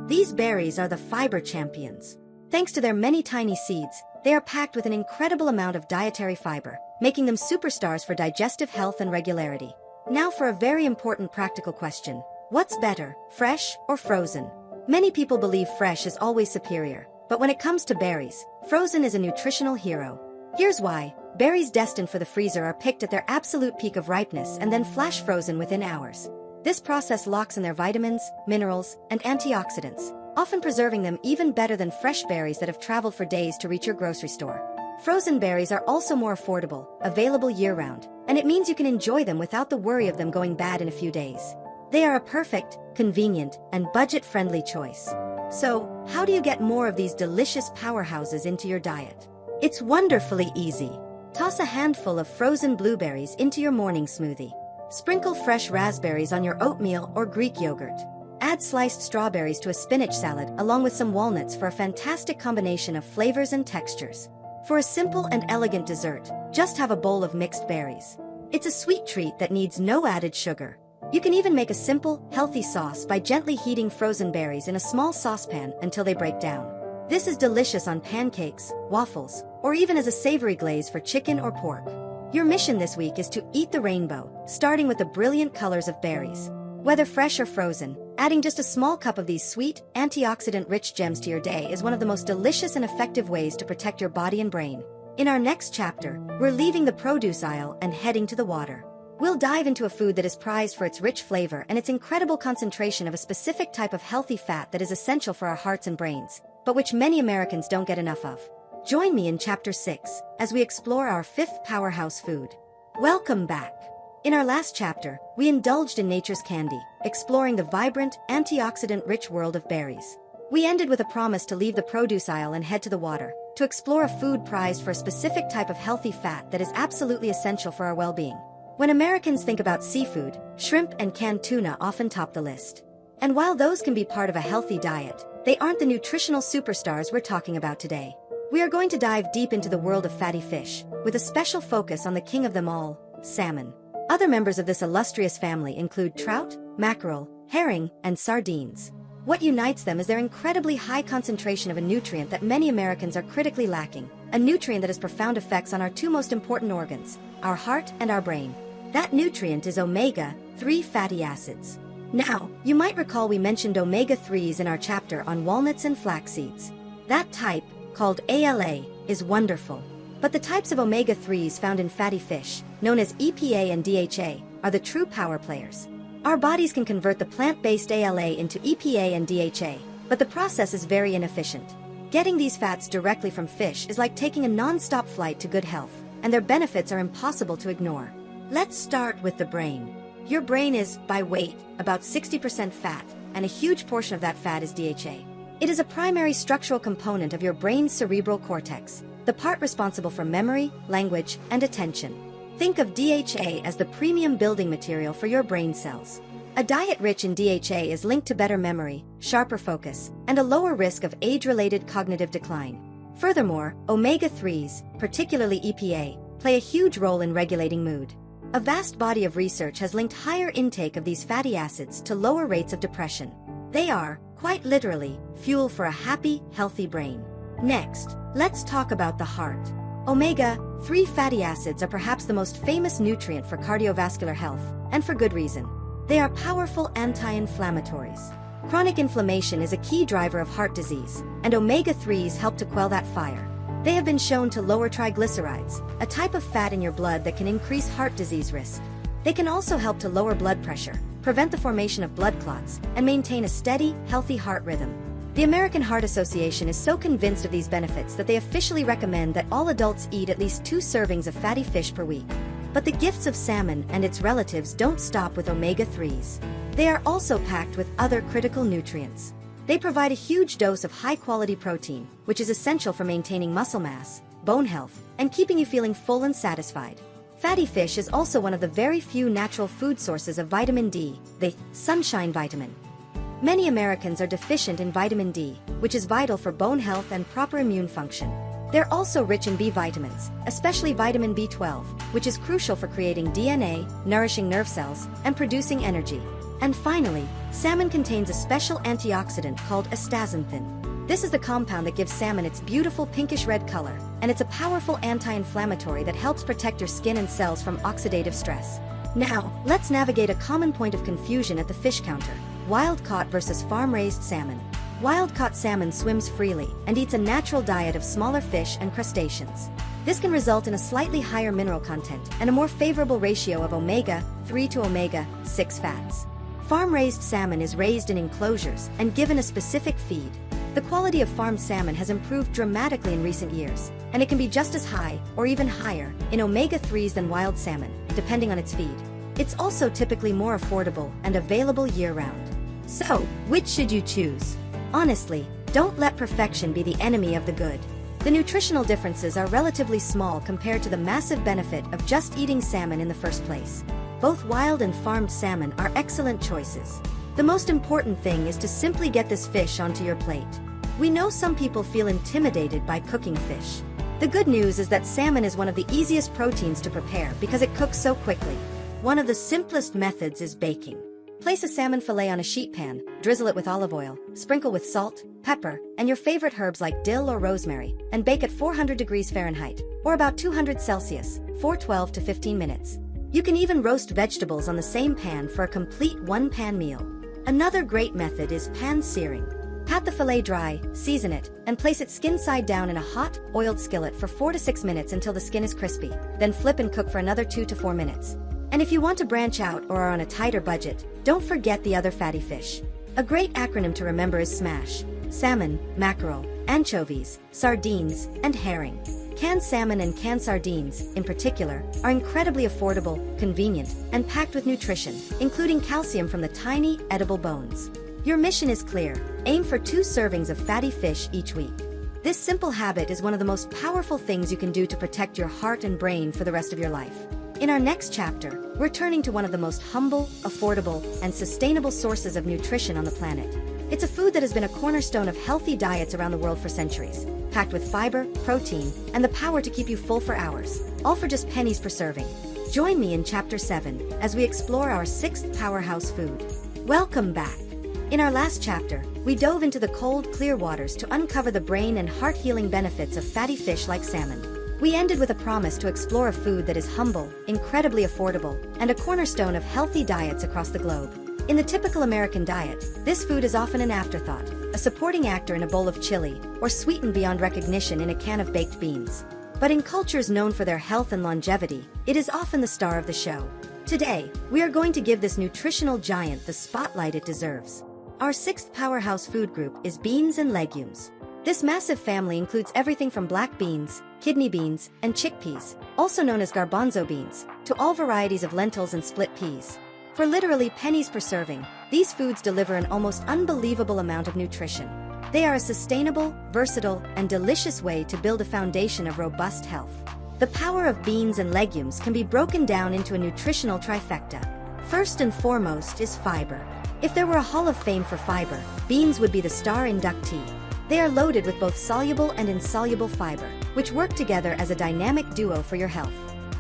These berries are the fiber champions. Thanks to their many tiny seeds, they are packed with an incredible amount of dietary fiber, making them superstars for digestive health and regularity. Now for a very important practical question. What's better, fresh or frozen? Many people believe fresh is always superior, but when it comes to berries, frozen is a nutritional hero. Here's why. Berries destined for the freezer are picked at their absolute peak of ripeness and then flash frozen within hours. This process locks in their vitamins, minerals, and antioxidants, often preserving them even better than fresh berries that have traveled for days to reach your grocery store. Frozen berries are also more affordable, available year-round, and it means you can enjoy them without the worry of them going bad in a few days. They are a perfect, convenient, and budget-friendly choice. So, how do you get more of these delicious powerhouses into your diet? It's wonderfully easy. Toss a handful of frozen blueberries into your morning smoothie. Sprinkle fresh raspberries on your oatmeal or Greek yogurt. Add sliced strawberries to a spinach salad along with some walnuts for a fantastic combination of flavors and textures. For a simple and elegant dessert, just have a bowl of mixed berries. It's a sweet treat that needs no added sugar. You can even make a simple, healthy sauce by gently heating frozen berries in a small saucepan until they break down. This is delicious on pancakes, waffles, or even as a savory glaze for chicken or pork. Your mission this week is to eat the rainbow, starting with the brilliant colors of berries. Whether fresh or frozen, Adding just a small cup of these sweet, antioxidant-rich gems to your day is one of the most delicious and effective ways to protect your body and brain. In our next chapter, we're leaving the produce aisle and heading to the water. We'll dive into a food that is prized for its rich flavor and its incredible concentration of a specific type of healthy fat that is essential for our hearts and brains, but which many Americans don't get enough of. Join me in Chapter 6 as we explore our fifth powerhouse food. Welcome back. In our last chapter, we indulged in nature's candy, exploring the vibrant, antioxidant-rich world of berries. We ended with a promise to leave the produce aisle and head to the water, to explore a food prized for a specific type of healthy fat that is absolutely essential for our well-being. When Americans think about seafood, shrimp and canned tuna often top the list. And while those can be part of a healthy diet, they aren't the nutritional superstars we're talking about today. We are going to dive deep into the world of fatty fish, with a special focus on the king of them all, salmon. Other members of this illustrious family include trout, mackerel, herring, and sardines. What unites them is their incredibly high concentration of a nutrient that many Americans are critically lacking, a nutrient that has profound effects on our two most important organs, our heart and our brain. That nutrient is omega-3 fatty acids. Now, you might recall we mentioned omega-3s in our chapter on walnuts and flax seeds. That type, called ALA, is wonderful. But the types of omega-3s found in fatty fish, known as EPA and DHA, are the true power players. Our bodies can convert the plant-based ALA into EPA and DHA, but the process is very inefficient. Getting these fats directly from fish is like taking a non-stop flight to good health, and their benefits are impossible to ignore. Let's start with the brain. Your brain is, by weight, about 60% fat, and a huge portion of that fat is DHA. It is a primary structural component of your brain's cerebral cortex, the part responsible for memory, language, and attention. Think of DHA as the premium building material for your brain cells. A diet rich in DHA is linked to better memory, sharper focus, and a lower risk of age-related cognitive decline. Furthermore, omega-3s, particularly EPA, play a huge role in regulating mood. A vast body of research has linked higher intake of these fatty acids to lower rates of depression. They are, quite literally, fuel for a happy, healthy brain. Next, let's talk about the heart. Omega-3 fatty acids are perhaps the most famous nutrient for cardiovascular health, and for good reason. They are powerful anti-inflammatories. Chronic inflammation is a key driver of heart disease, and omega-3s help to quell that fire. They have been shown to lower triglycerides, a type of fat in your blood that can increase heart disease risk. They can also help to lower blood pressure, prevent the formation of blood clots, and maintain a steady, healthy heart rhythm. The American Heart Association is so convinced of these benefits that they officially recommend that all adults eat at least 2 servings of fatty fish per week. But the gifts of salmon and its relatives don't stop with omega-3s. They are also packed with other critical nutrients. They provide a huge dose of high-quality protein, which is essential for maintaining muscle mass, bone health, and keeping you feeling full and satisfied. Fatty fish is also one of the very few natural food sources of vitamin D, the sunshine vitamin. Many Americans are deficient in vitamin D, which is vital for bone health and proper immune function. They're also rich in B vitamins, especially vitamin B12, which is crucial for creating DNA, nourishing nerve cells, and producing energy. And finally, salmon contains a special antioxidant called astaxanthin. This is the compound that gives salmon its beautiful pinkish-red color, and it's a powerful anti-inflammatory that helps protect your skin and cells from oxidative stress. Now, let's navigate a common point of confusion at the fish counter: wild-caught versus farm-raised salmon. Wild-caught salmon swims freely and eats a natural diet of smaller fish and crustaceans. This can result in a slightly higher mineral content and a more favorable ratio of omega-3 to omega-6 fats. Farm-raised salmon is raised in enclosures and given a specific feed. The quality of farmed salmon has improved dramatically in recent years, and it can be just as high, or even higher, in omega-3s than wild salmon, depending on its feed. It's also typically more affordable and available year-round. So, which should you choose? Honestly, don't let perfection be the enemy of the good. The nutritional differences are relatively small compared to the massive benefit of just eating salmon in the first place. Both wild and farmed salmon are excellent choices. The most important thing is to simply get this fish onto your plate. We know some people feel intimidated by cooking fish. The good news is that salmon is one of the easiest proteins to prepare because it cooks so quickly. One of the simplest methods is baking. Place a salmon fillet on a sheet pan, drizzle it with olive oil, sprinkle with salt, pepper, and your favorite herbs like dill or rosemary, and bake at 400 degrees Fahrenheit, or about 200 Celsius, for 12 to 15 minutes. You can even roast vegetables on the same pan for a complete one-pan meal. Another great method is pan searing. Pat the fillet dry, season it, and place it skin side down in a hot, oiled skillet for 4 to 6 minutes until the skin is crispy. Then flip and cook for another 2 to 4 minutes. And if you want to branch out or are on a tighter budget, don't forget the other fatty fish. A great acronym to remember is SMASH: salmon, mackerel, anchovies, sardines, and herring. Canned salmon and canned sardines, in particular, are incredibly affordable, convenient, and packed with nutrition, including calcium from the tiny, edible bones. Your mission is clear: aim for 2 servings of fatty fish each week. This simple habit is one of the most powerful things you can do to protect your heart and brain for the rest of your life. In our next chapter, we're turning to one of the most humble, affordable, and sustainable sources of nutrition on the planet. It's a food that has been a cornerstone of healthy diets around the world for centuries, packed with fiber, protein, and the power to keep you full for hours, all for just pennies per serving. Join me in Chapter 7 as we explore our 6th powerhouse food. Welcome back. In our last chapter, we dove into the cold, clear waters to uncover the brain and heart-healing benefits of fatty fish like salmon. We ended with a promise to explore a food that is humble, incredibly affordable, and a cornerstone of healthy diets across the globe. In the typical American diet, this food is often an afterthought, a supporting actor in a bowl of chili, or sweetened beyond recognition in a can of baked beans. But in cultures known for their health and longevity, it is often the star of the show. Today, we are going to give this nutritional giant the spotlight it deserves. Our 6th powerhouse food group is beans and legumes. This massive family includes everything from black beans, kidney beans, and chickpeas, also known as garbanzo beans, to all varieties of lentils and split peas. For literally pennies per serving, these foods deliver an almost unbelievable amount of nutrition. They are a sustainable, versatile, and delicious way to build a foundation of robust health. The power of beans and legumes can be broken down into a nutritional trifecta. First and foremost is fiber. If there were a Hall of Fame for fiber, beans would be the star inductee. They are loaded with both soluble and insoluble fiber, which work together as a dynamic duo for your health.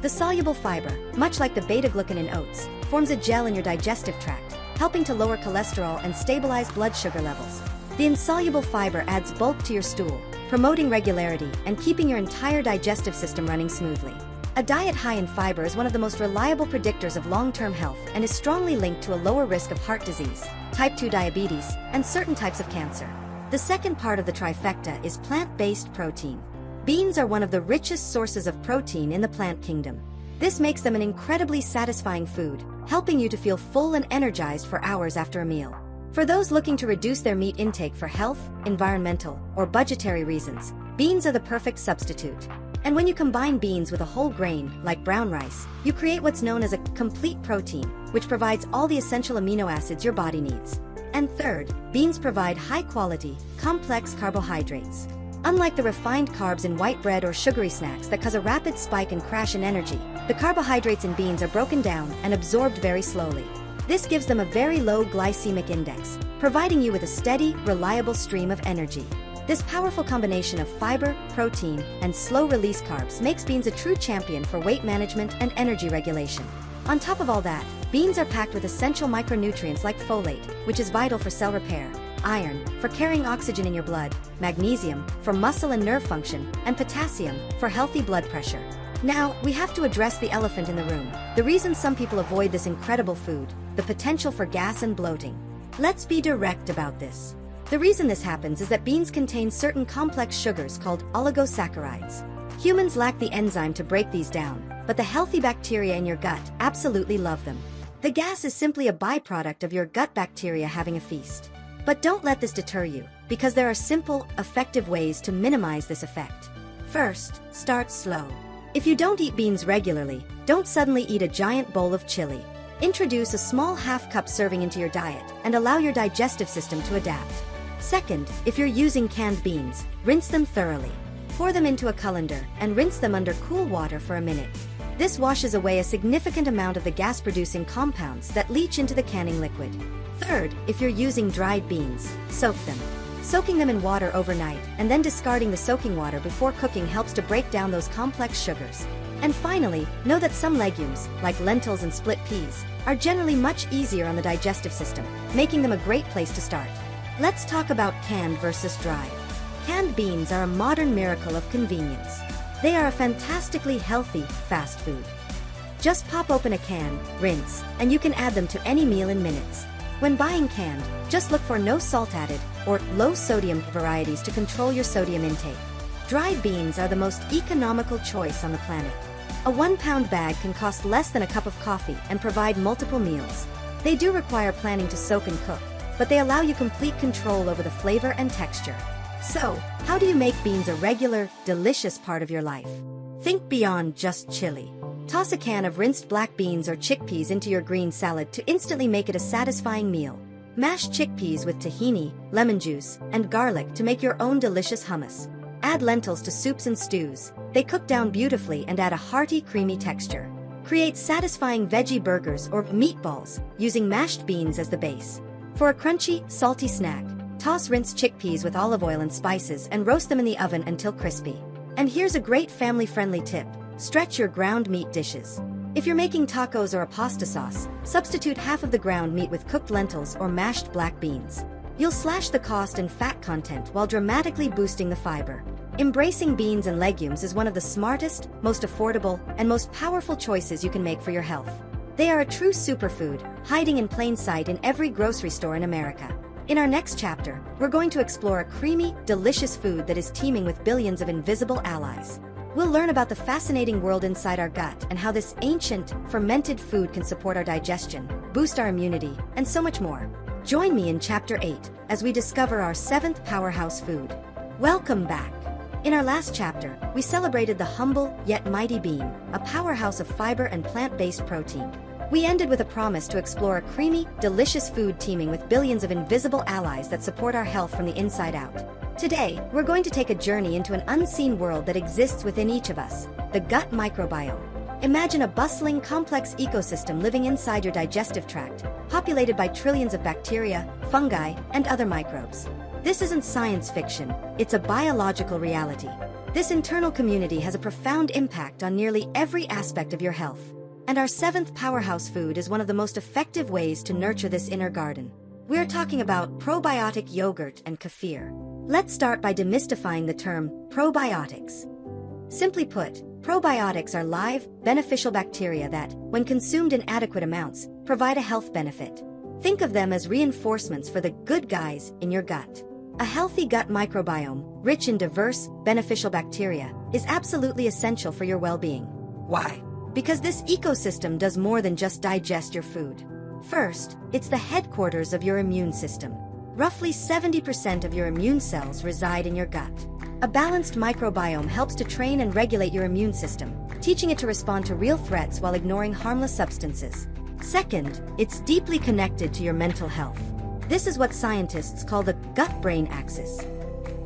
The soluble fiber, much like the beta-glucan in oats, forms a gel in your digestive tract, helping to lower cholesterol and stabilize blood sugar levels. The insoluble fiber adds bulk to your stool, promoting regularity and keeping your entire digestive system running smoothly. A diet high in fiber is one of the most reliable predictors of long-term health and is strongly linked to a lower risk of heart disease, type 2 diabetes, and certain types of cancer. The second part of the trifecta is plant-based protein. Beans are one of the richest sources of protein in the plant kingdom. This makes them an incredibly satisfying food, helping you to feel full and energized for hours after a meal. For those looking to reduce their meat intake for health, environmental, or budgetary reasons, beans are the perfect substitute. And when you combine beans with a whole grain, like brown rice, you create what's known as a complete protein, which provides all the essential amino acids your body needs. And third, beans provide high-quality, complex carbohydrates. Unlike the refined carbs in white bread or sugary snacks that cause a rapid spike and crash in energy, the carbohydrates in beans are broken down and absorbed very slowly. This gives them a very low glycemic index, providing you with a steady, reliable stream of energy. This powerful combination of fiber, protein, and slow-release carbs makes beans a true champion for weight management and energy regulation. On top of all that, beans are packed with essential micronutrients like folate, which is vital for cell repair, iron, for carrying oxygen in your blood, magnesium, for muscle and nerve function, and potassium, for healthy blood pressure. Now, we have to address the elephant in the room, the reason some people avoid this incredible food: the potential for gas and bloating. Let's be direct about this. The reason this happens is that beans contain certain complex sugars called oligosaccharides. Humans lack the enzyme to break these down, but the healthy bacteria in your gut absolutely love them. The gas is simply a byproduct of your gut bacteria having a feast. But don't let this deter you, because there are simple, effective ways to minimize this effect. First, start slow. If you don't eat beans regularly, don't suddenly eat a giant bowl of chili. Introduce a small half-cup serving into your diet and allow your digestive system to adapt. Second, if you're using canned beans, rinse them thoroughly. Pour them into a colander and rinse them under cool water for a minute. This washes away a significant amount of the gas-producing compounds that leach into the canning liquid. Third, if you're using dried beans, soak them. Soaking them in water overnight and then discarding the soaking water before cooking helps to break down those complex sugars. And finally, know that some legumes, like lentils and split peas, are generally much easier on the digestive system, making them a great place to start. Let's talk about canned versus dry. Canned beans are a modern miracle of convenience. They are a fantastically healthy fast food. Just pop open a can, rinse, and you can add them to any meal in minutes. When buying canned, just look for no salt added or low sodium varieties to control your sodium intake. Dried beans are the most economical choice on the planet. A 1-pound bag can cost less than a cup of coffee and provide multiple meals. They do require planning to soak and cook, but they allow you complete control over the flavor and texture. So, how do you make beans a regular, delicious part of your life? Think beyond just chili. Toss a can of rinsed black beans or chickpeas into your green salad to instantly make it a satisfying meal. Mash chickpeas with tahini, lemon juice, and garlic to make your own delicious hummus. Add lentils to soups and stews. They cook down beautifully and add a hearty, creamy texture. Create satisfying veggie burgers or meatballs using mashed beans as the base. For a crunchy, salty snack, toss rinsed chickpeas with olive oil and spices and roast them in the oven until crispy. And here's a great family-friendly tip: stretch your ground meat dishes. If you're making tacos or a pasta sauce, substitute half of the ground meat with cooked lentils or mashed black beans. You'll slash the cost and fat content while dramatically boosting the fiber. Embracing beans and legumes is one of the smartest, most affordable, and most powerful choices you can make for your health. They are a true superfood, hiding in plain sight in every grocery store in America. In our next chapter, we're going to explore a creamy, delicious food that is teeming with billions of invisible allies. We'll learn about the fascinating world inside our gut and how this ancient, fermented food can support our digestion, boost our immunity, and so much more. Join me in Chapter 8 as we discover our 7th powerhouse food. Welcome back. In our last chapter, we celebrated the humble yet mighty bean, a powerhouse of fiber and plant-based protein. We ended with a promise to explore a creamy, delicious food teeming with billions of invisible allies that support our health from the inside out. Today, we're going to take a journey into an unseen world that exists within each of us, the gut microbiome. Imagine a bustling, complex ecosystem living inside your digestive tract, populated by trillions of bacteria, fungi, and other microbes. This isn't science fiction, it's a biological reality. This internal community has a profound impact on nearly every aspect of your health. And our 7th powerhouse food is one of the most effective ways to nurture this inner garden. We're talking about probiotic yogurt and kefir. Let's start by demystifying the term probiotics. Simply put, probiotics are live, beneficial bacteria that, when consumed in adequate amounts, provide a health benefit. Think of them as reinforcements for the good guys in your gut. A healthy gut microbiome, rich in diverse, beneficial bacteria, is absolutely essential for your well-being. Why? Because this ecosystem does more than just digest your food. First, it's the headquarters of your immune system. Roughly 70% of your immune cells reside in your gut. A balanced microbiome helps to train and regulate your immune system, teaching it to respond to real threats while ignoring harmless substances. Second, it's deeply connected to your mental health. This is what scientists call the gut-brain axis.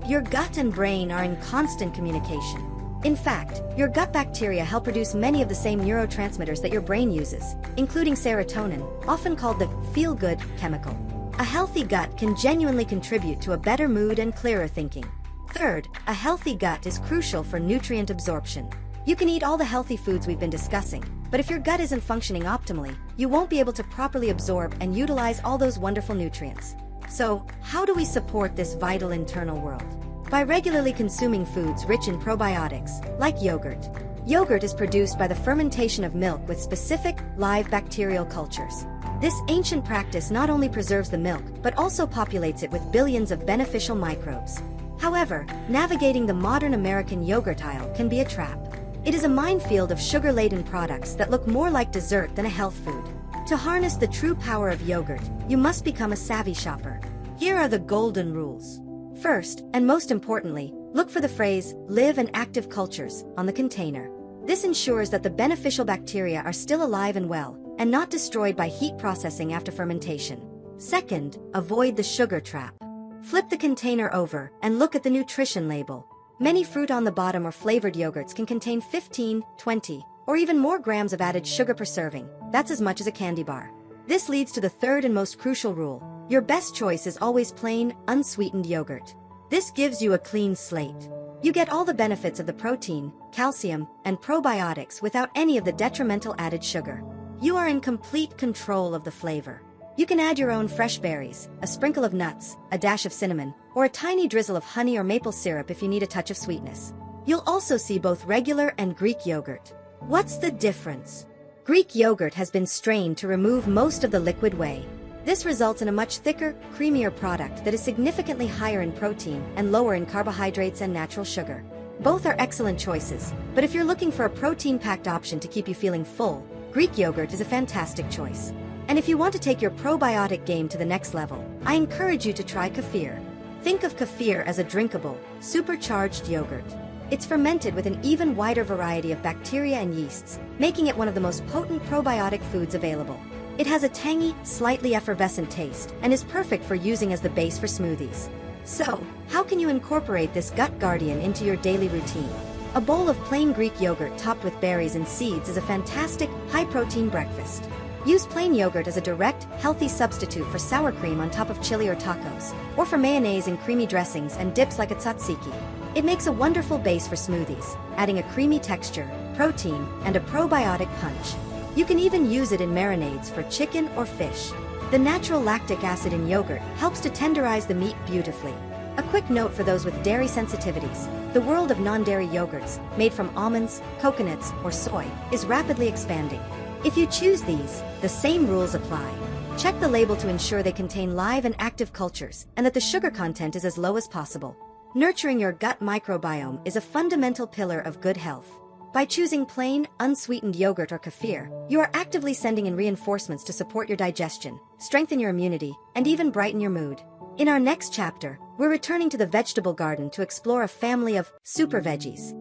Your gut and brain are in constant communication. In fact, your gut bacteria help produce many of the same neurotransmitters that your brain uses, including serotonin, often called the feel-good chemical. A healthy gut can genuinely contribute to a better mood and clearer thinking. Third, a healthy gut is crucial for nutrient absorption. You can eat all the healthy foods we've been discussing, but if your gut isn't functioning optimally, you won't be able to properly absorb and utilize all those wonderful nutrients. So, how do we support this vital internal world? By regularly consuming foods rich in probiotics, like yogurt. Yogurt is produced by the fermentation of milk with specific, live bacterial cultures. This ancient practice not only preserves the milk, but also populates it with billions of beneficial microbes. However, navigating the modern American yogurt aisle can be a trap. It is a minefield of sugar-laden products that look more like dessert than a health food. To harness the true power of yogurt, you must become a savvy shopper. Here are the golden rules. First, and most importantly, look for the phrase, live and active cultures, on the container. This ensures that the beneficial bacteria are still alive and well, and not destroyed by heat processing after fermentation. Second, avoid the sugar trap. Flip the container over and look at the nutrition label. Many fruit on the bottom or flavored yogurts can contain 15, 20, or even more grams of added sugar per serving. That's as much as a candy bar. This leads to the third and most crucial rule. Your best choice is always plain, unsweetened yogurt. This gives you a clean slate. You get all the benefits of the protein, calcium, and probiotics without any of the detrimental added sugar. You are in complete control of the flavor. You can add your own fresh berries, a sprinkle of nuts, a dash of cinnamon, or a tiny drizzle of honey or maple syrup if you need a touch of sweetness. You'll also see both regular and Greek yogurt. What's the difference? Greek yogurt has been strained to remove most of the liquid whey. This results in a much thicker, creamier product that is significantly higher in protein and lower in carbohydrates and natural sugar. Both are excellent choices, but if you're looking for a protein-packed option to keep you feeling full, Greek yogurt is a fantastic choice. And if you want to take your probiotic game to the next level, I encourage you to try kefir. Think of kefir as a drinkable, supercharged yogurt. It's fermented with an even wider variety of bacteria and yeasts, making it one of the most potent probiotic foods available. It has a tangy, slightly effervescent taste and is perfect for using as the base for smoothies. So, how can you incorporate this gut guardian into your daily routine? A bowl of plain Greek yogurt topped with berries and seeds is a fantastic, high-protein breakfast. Use plain yogurt as a direct, healthy substitute for sour cream on top of chili or tacos, or for mayonnaise in creamy dressings and dips like a tzatziki. It makes a wonderful base for smoothies, adding a creamy texture, protein, and a probiotic punch. You can even use it in marinades for chicken or fish. The natural lactic acid in yogurt helps to tenderize the meat beautifully. A quick note for those with dairy sensitivities: the world of non-dairy yogurts, made from almonds, coconuts, or soy, is rapidly expanding. If you choose these, the same rules apply. Check the label to ensure they contain live and active cultures and that the sugar content is as low as possible. Nurturing your gut microbiome is a fundamental pillar of good health. By choosing plain, unsweetened yogurt or kefir, you are actively sending in reinforcements to support your digestion, strengthen your immunity, and even brighten your mood. In our next chapter, we're returning to the vegetable garden to explore a family of super veggies.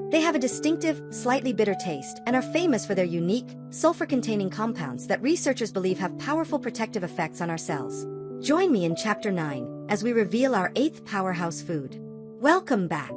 They have a distinctive, slightly bitter taste and are famous for their unique, sulfur-containing compounds that researchers believe have powerful protective effects on our cells. Join me in Chapter 9 as we reveal our 8th powerhouse food. Welcome back.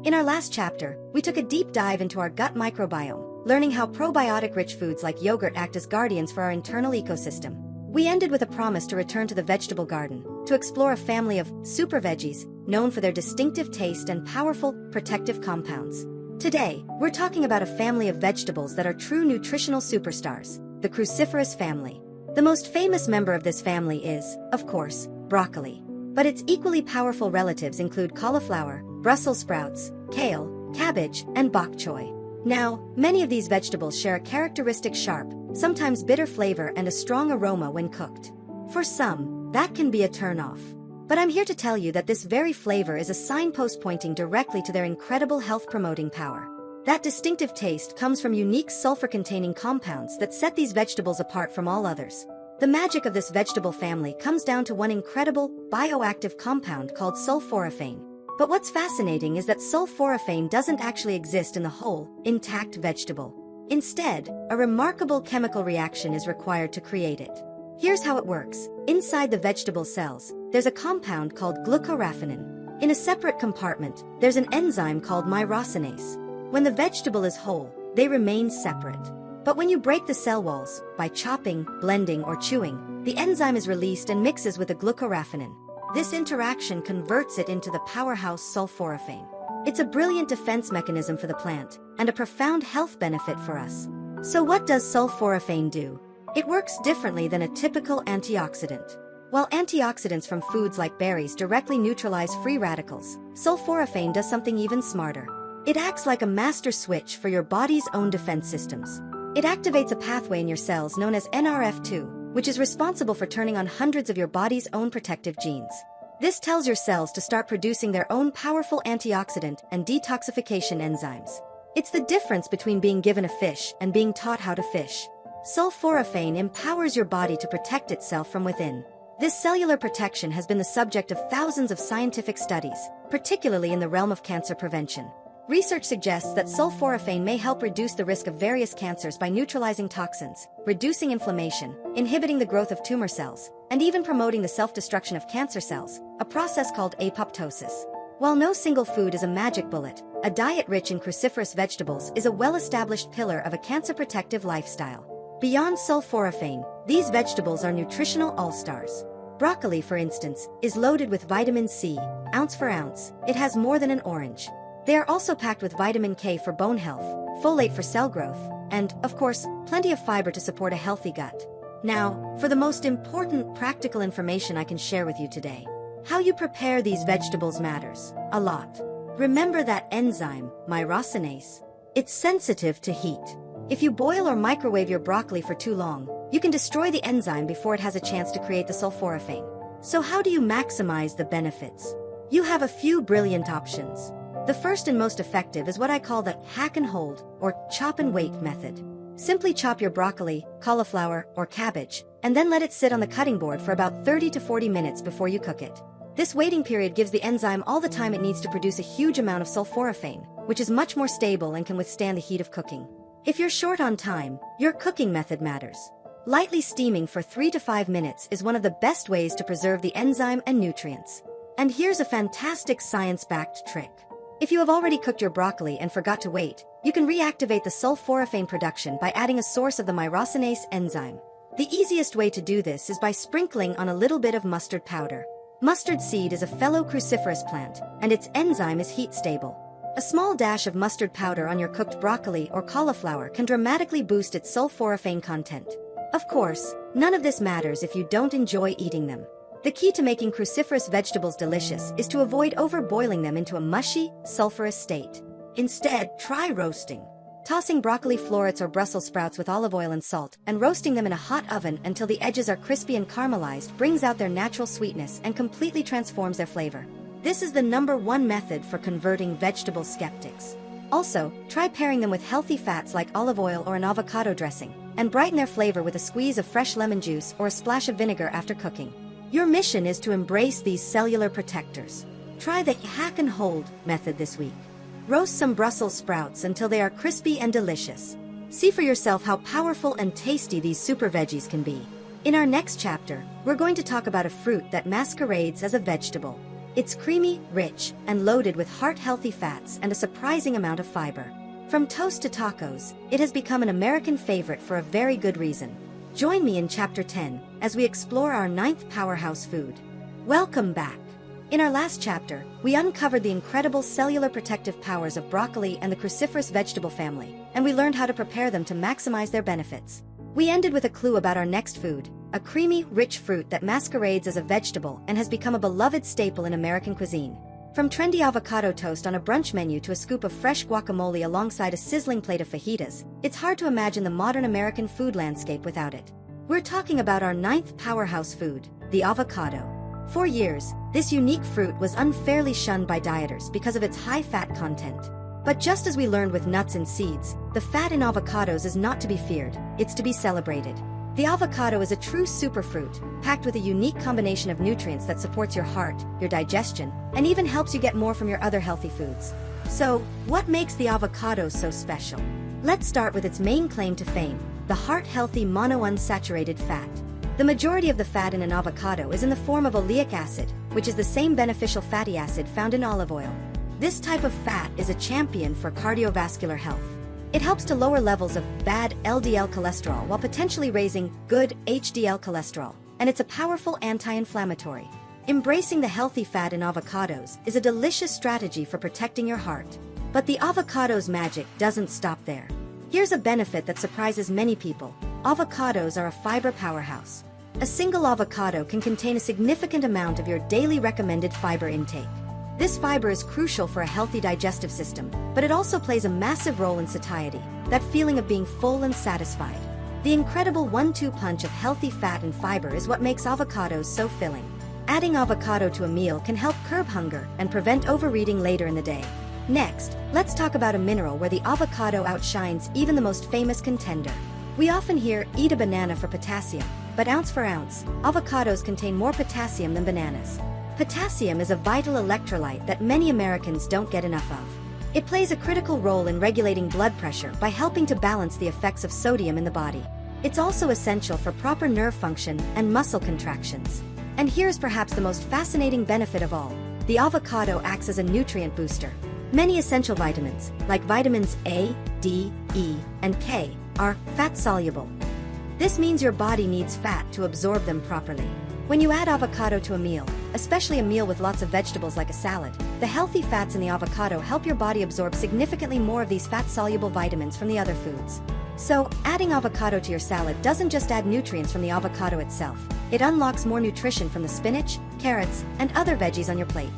In our last chapter, we took a deep dive into our gut microbiome, learning how probiotic-rich foods like yogurt act as guardians for our internal ecosystem. We ended with a promise to return to the vegetable garden, to explore a family of super veggies known for their distinctive taste and powerful, protective compounds. Today, we're talking about a family of vegetables that are true nutritional superstars, the cruciferous family. The most famous member of this family is, of course, broccoli. But its equally powerful relatives include cauliflower, Brussels sprouts, kale, cabbage, and bok choy. Now, many of these vegetables share a characteristic sharp, sometimes bitter flavor and a strong aroma when cooked. For some, that can be a turn-off. But I'm here to tell you that this very flavor is a signpost pointing directly to their incredible health-promoting power. That distinctive taste comes from unique sulfur-containing compounds that set these vegetables apart from all others. The magic of this vegetable family comes down to one incredible, bioactive compound called sulforaphane. But what's fascinating is that sulforaphane doesn't actually exist in the whole, intact vegetable. Instead, a remarkable chemical reaction is required to create it. Here's how it works. Inside the vegetable cells, there's a compound called glucoraphanin. In a separate compartment, there's an enzyme called myrosinase. When the vegetable is whole, they remain separate. But when you break the cell walls, by chopping, blending, or chewing, the enzyme is released and mixes with the glucoraphanin. This interaction converts it into the powerhouse sulforaphane. It's a brilliant defense mechanism for the plant, and a profound health benefit for us. So what does sulforaphane do? It works differently than a typical antioxidant. While antioxidants from foods like berries directly neutralize free radicals, sulforaphane does something even smarter. It acts like a master switch for your body's own defense systems. It activates a pathway in your cells known as NRF2, which is responsible for turning on hundreds of your body's own protective genes. This tells your cells to start producing their own powerful antioxidant and detoxification enzymes. It's the difference between being given a fish and being taught how to fish. Sulforaphane empowers your body to protect itself from within. This cellular protection has been the subject of thousands of scientific studies, particularly in the realm of cancer prevention. Research suggests that sulforaphane may help reduce the risk of various cancers by neutralizing toxins, reducing inflammation, inhibiting the growth of tumor cells, and even promoting the self-destruction of cancer cells, a process called apoptosis. While no single food is a magic bullet, a diet rich in cruciferous vegetables is a well-established pillar of a cancer-protective lifestyle. Beyond sulforaphane, these vegetables are nutritional all-stars. Broccoli, for instance, is loaded with vitamin C, ounce for ounce. It has more than an orange. They are also packed with vitamin K for bone health, folate for cell growth, and, of course, plenty of fiber to support a healthy gut. Now, for the most important practical information I can share with you today. How you prepare these vegetables matters a lot. Remember that enzyme, myrosinase. It's sensitive to heat. If you boil or microwave your broccoli for too long, you can destroy the enzyme before it has a chance to create the sulforaphane. So how do you maximize the benefits? You have a few brilliant options. The first and most effective is what I call the hack and hold, or chop and wait method. Simply chop your broccoli, cauliflower, or cabbage, and then let it sit on the cutting board for about 30 to 40 minutes before you cook it. This waiting period gives the enzyme all the time it needs to produce a huge amount of sulforaphane, which is much more stable and can withstand the heat of cooking. If you're short on time, your cooking method matters. Lightly steaming for 3 to 5 minutes is one of the best ways to preserve the enzyme and nutrients. And here's a fantastic science-backed trick. If you have already cooked your broccoli and forgot to wait, you can reactivate the sulforaphane production by adding a source of the myrosinase enzyme. The easiest way to do this is by sprinkling on a little bit of mustard powder. Mustard seed is a fellow cruciferous plant, and its enzyme is heat-stable. A small dash of mustard powder on your cooked broccoli or cauliflower can dramatically boost its sulforaphane content. Of course, none of this matters if you don't enjoy eating them. The key to making cruciferous vegetables delicious is to avoid overboiling them into a mushy, sulfurous state. Instead, try roasting. Tossing broccoli florets or Brussels sprouts with olive oil and salt, and roasting them in a hot oven until the edges are crispy and caramelized brings out their natural sweetness and completely transforms their flavor. This is the #1 method for converting vegetable skeptics. Also, try pairing them with healthy fats like olive oil or an avocado dressing, and brighten their flavor with a squeeze of fresh lemon juice or a splash of vinegar after cooking. Your mission is to embrace these cellular protectors. Try the hack and hold method this week. Roast some Brussels sprouts until they are crispy and delicious. See for yourself how powerful and tasty these super veggies can be. In our next chapter, we're going to talk about a fruit that masquerades as a vegetable. It's creamy, rich, and loaded with heart-healthy fats and a surprising amount of fiber. From toast to tacos, it has become an American favorite for a very good reason. Join me in Chapter 10 as we explore our 9th powerhouse food. Welcome back. In our last chapter, we uncovered the incredible cellular protective powers of broccoli and the cruciferous vegetable family, and we learned how to prepare them to maximize their benefits. We ended with a clue about our next food, a creamy, rich fruit that masquerades as a vegetable and has become a beloved staple in American cuisine. From trendy avocado toast on a brunch menu to a scoop of fresh guacamole alongside a sizzling plate of fajitas, it's hard to imagine the modern American food landscape without it. We're talking about our 9th powerhouse food, the avocado. For years, this unique fruit was unfairly shunned by dieters because of its high fat content. But just as we learned with nuts and seeds, the fat in avocados is not to be feared, it's to be celebrated. The avocado is a true superfruit, packed with a unique combination of nutrients that supports your heart, your digestion, and even helps you get more from your other healthy foods. So, what makes the avocado so special? Let's start with its main claim to fame, the heart-healthy monounsaturated fat. The majority of the fat in an avocado is in the form of oleic acid, which is the same beneficial fatty acid found in olive oil. This type of fat is a champion for cardiovascular health. It helps to lower levels of bad LDL cholesterol while potentially raising good HDL cholesterol, and it's a powerful anti-inflammatory. Embracing the healthy fat in avocados is a delicious strategy for protecting your heart. But the avocado's magic doesn't stop there. Here's a benefit that surprises many people. Avocados are a fiber powerhouse. A single avocado can contain a significant amount of your daily recommended fiber intake. This fiber is crucial for a healthy digestive system, but it also plays a massive role in satiety, that feeling of being full and satisfied. The incredible 1-2 punch of healthy fat and fiber is what makes avocados so filling. Adding avocado to a meal can help curb hunger and prevent overeating later in the day. Next, let's talk about a mineral where the avocado outshines even the most famous contender. We often hear, eat a banana for potassium, but ounce for ounce, avocados contain more potassium than bananas. Potassium is a vital electrolyte that many Americans don't get enough of. It plays a critical role in regulating blood pressure by helping to balance the effects of sodium in the body. It's also essential for proper nerve function and muscle contractions. And here's perhaps the most fascinating benefit of all. The avocado acts as a nutrient booster. Many essential vitamins, like vitamins A, D, E, and K, are fat-soluble. This means your body needs fat to absorb them properly. When you add avocado to a meal, especially a meal with lots of vegetables like a salad, the healthy fats in the avocado help your body absorb significantly more of these fat-soluble vitamins from the other foods. So, adding avocado to your salad doesn't just add nutrients from the avocado itself, it unlocks more nutrition from the spinach, carrots, and other veggies on your plate.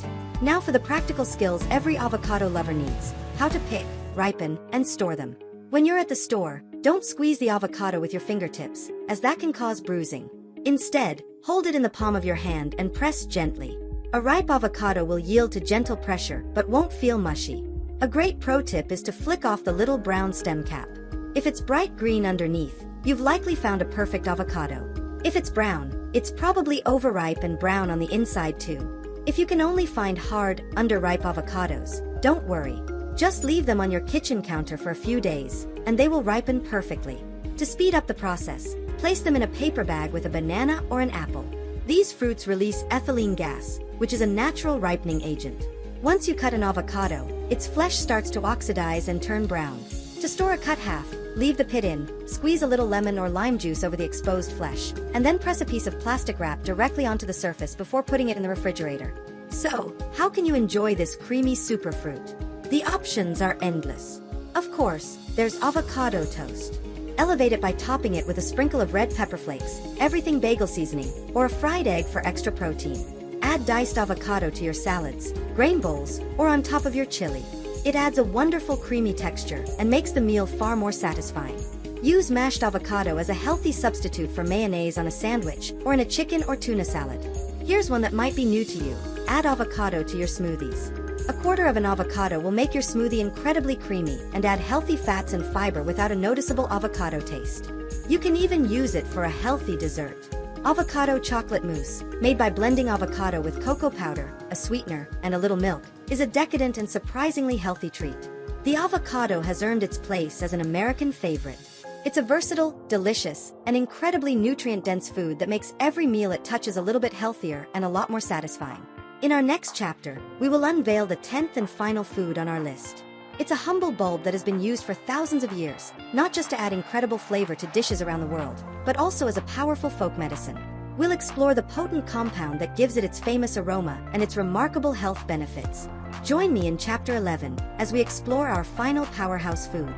Now for the practical skills every avocado lover needs: how to pick, ripen, and store them. When you're at the store, don't squeeze the avocado with your fingertips, as that can cause bruising. Instead, hold it in the palm of your hand and press gently. A ripe avocado will yield to gentle pressure but won't feel mushy. A great pro tip is to flick off the little brown stem cap. If it's bright green underneath, you've likely found a perfect avocado. If it's brown, it's probably overripe and brown on the inside too. If you can only find hard, underripe avocados, don't worry. Just leave them on your kitchen counter for a few days, and they will ripen perfectly. To speed up the process, place them in a paper bag with a banana or an apple. These fruits release ethylene gas, which is a natural ripening agent. Once you cut an avocado, its flesh starts to oxidize and turn brown. To store a cut half, leave the pit in, squeeze a little lemon or lime juice over the exposed flesh, and then press a piece of plastic wrap directly onto the surface before putting it in the refrigerator. So, how can you enjoy this creamy superfruit? The options are endless. Of course, there's avocado toast. Elevate it by topping it with a sprinkle of red pepper flakes, everything bagel seasoning, or a fried egg for extra protein. Add diced avocado to your salads, grain bowls, or on top of your chili. It adds a wonderful creamy texture and makes the meal far more satisfying. Use mashed avocado as a healthy substitute for mayonnaise on a sandwich or in a chicken or tuna salad. Here's one that might be new to you. Add avocado to your smoothies. A quarter of an avocado will make your smoothie incredibly creamy and add healthy fats and fiber without a noticeable avocado taste. You can even use it for a healthy dessert. Avocado chocolate mousse, made by blending avocado with cocoa powder, a sweetener, and a little milk, is a decadent and surprisingly healthy treat. The avocado has earned its place as an American favorite. It's a versatile, delicious, and incredibly nutrient-dense food that makes every meal it touches a little bit healthier and a lot more satisfying. In our next chapter, we will unveil the 10th and final food on our list. It's a humble bulb that has been used for thousands of years, not just to add incredible flavor to dishes around the world, but also as a powerful folk medicine. We'll explore the potent compound that gives it its famous aroma and its remarkable health benefits. Join me in Chapter 11 as we explore our final powerhouse food.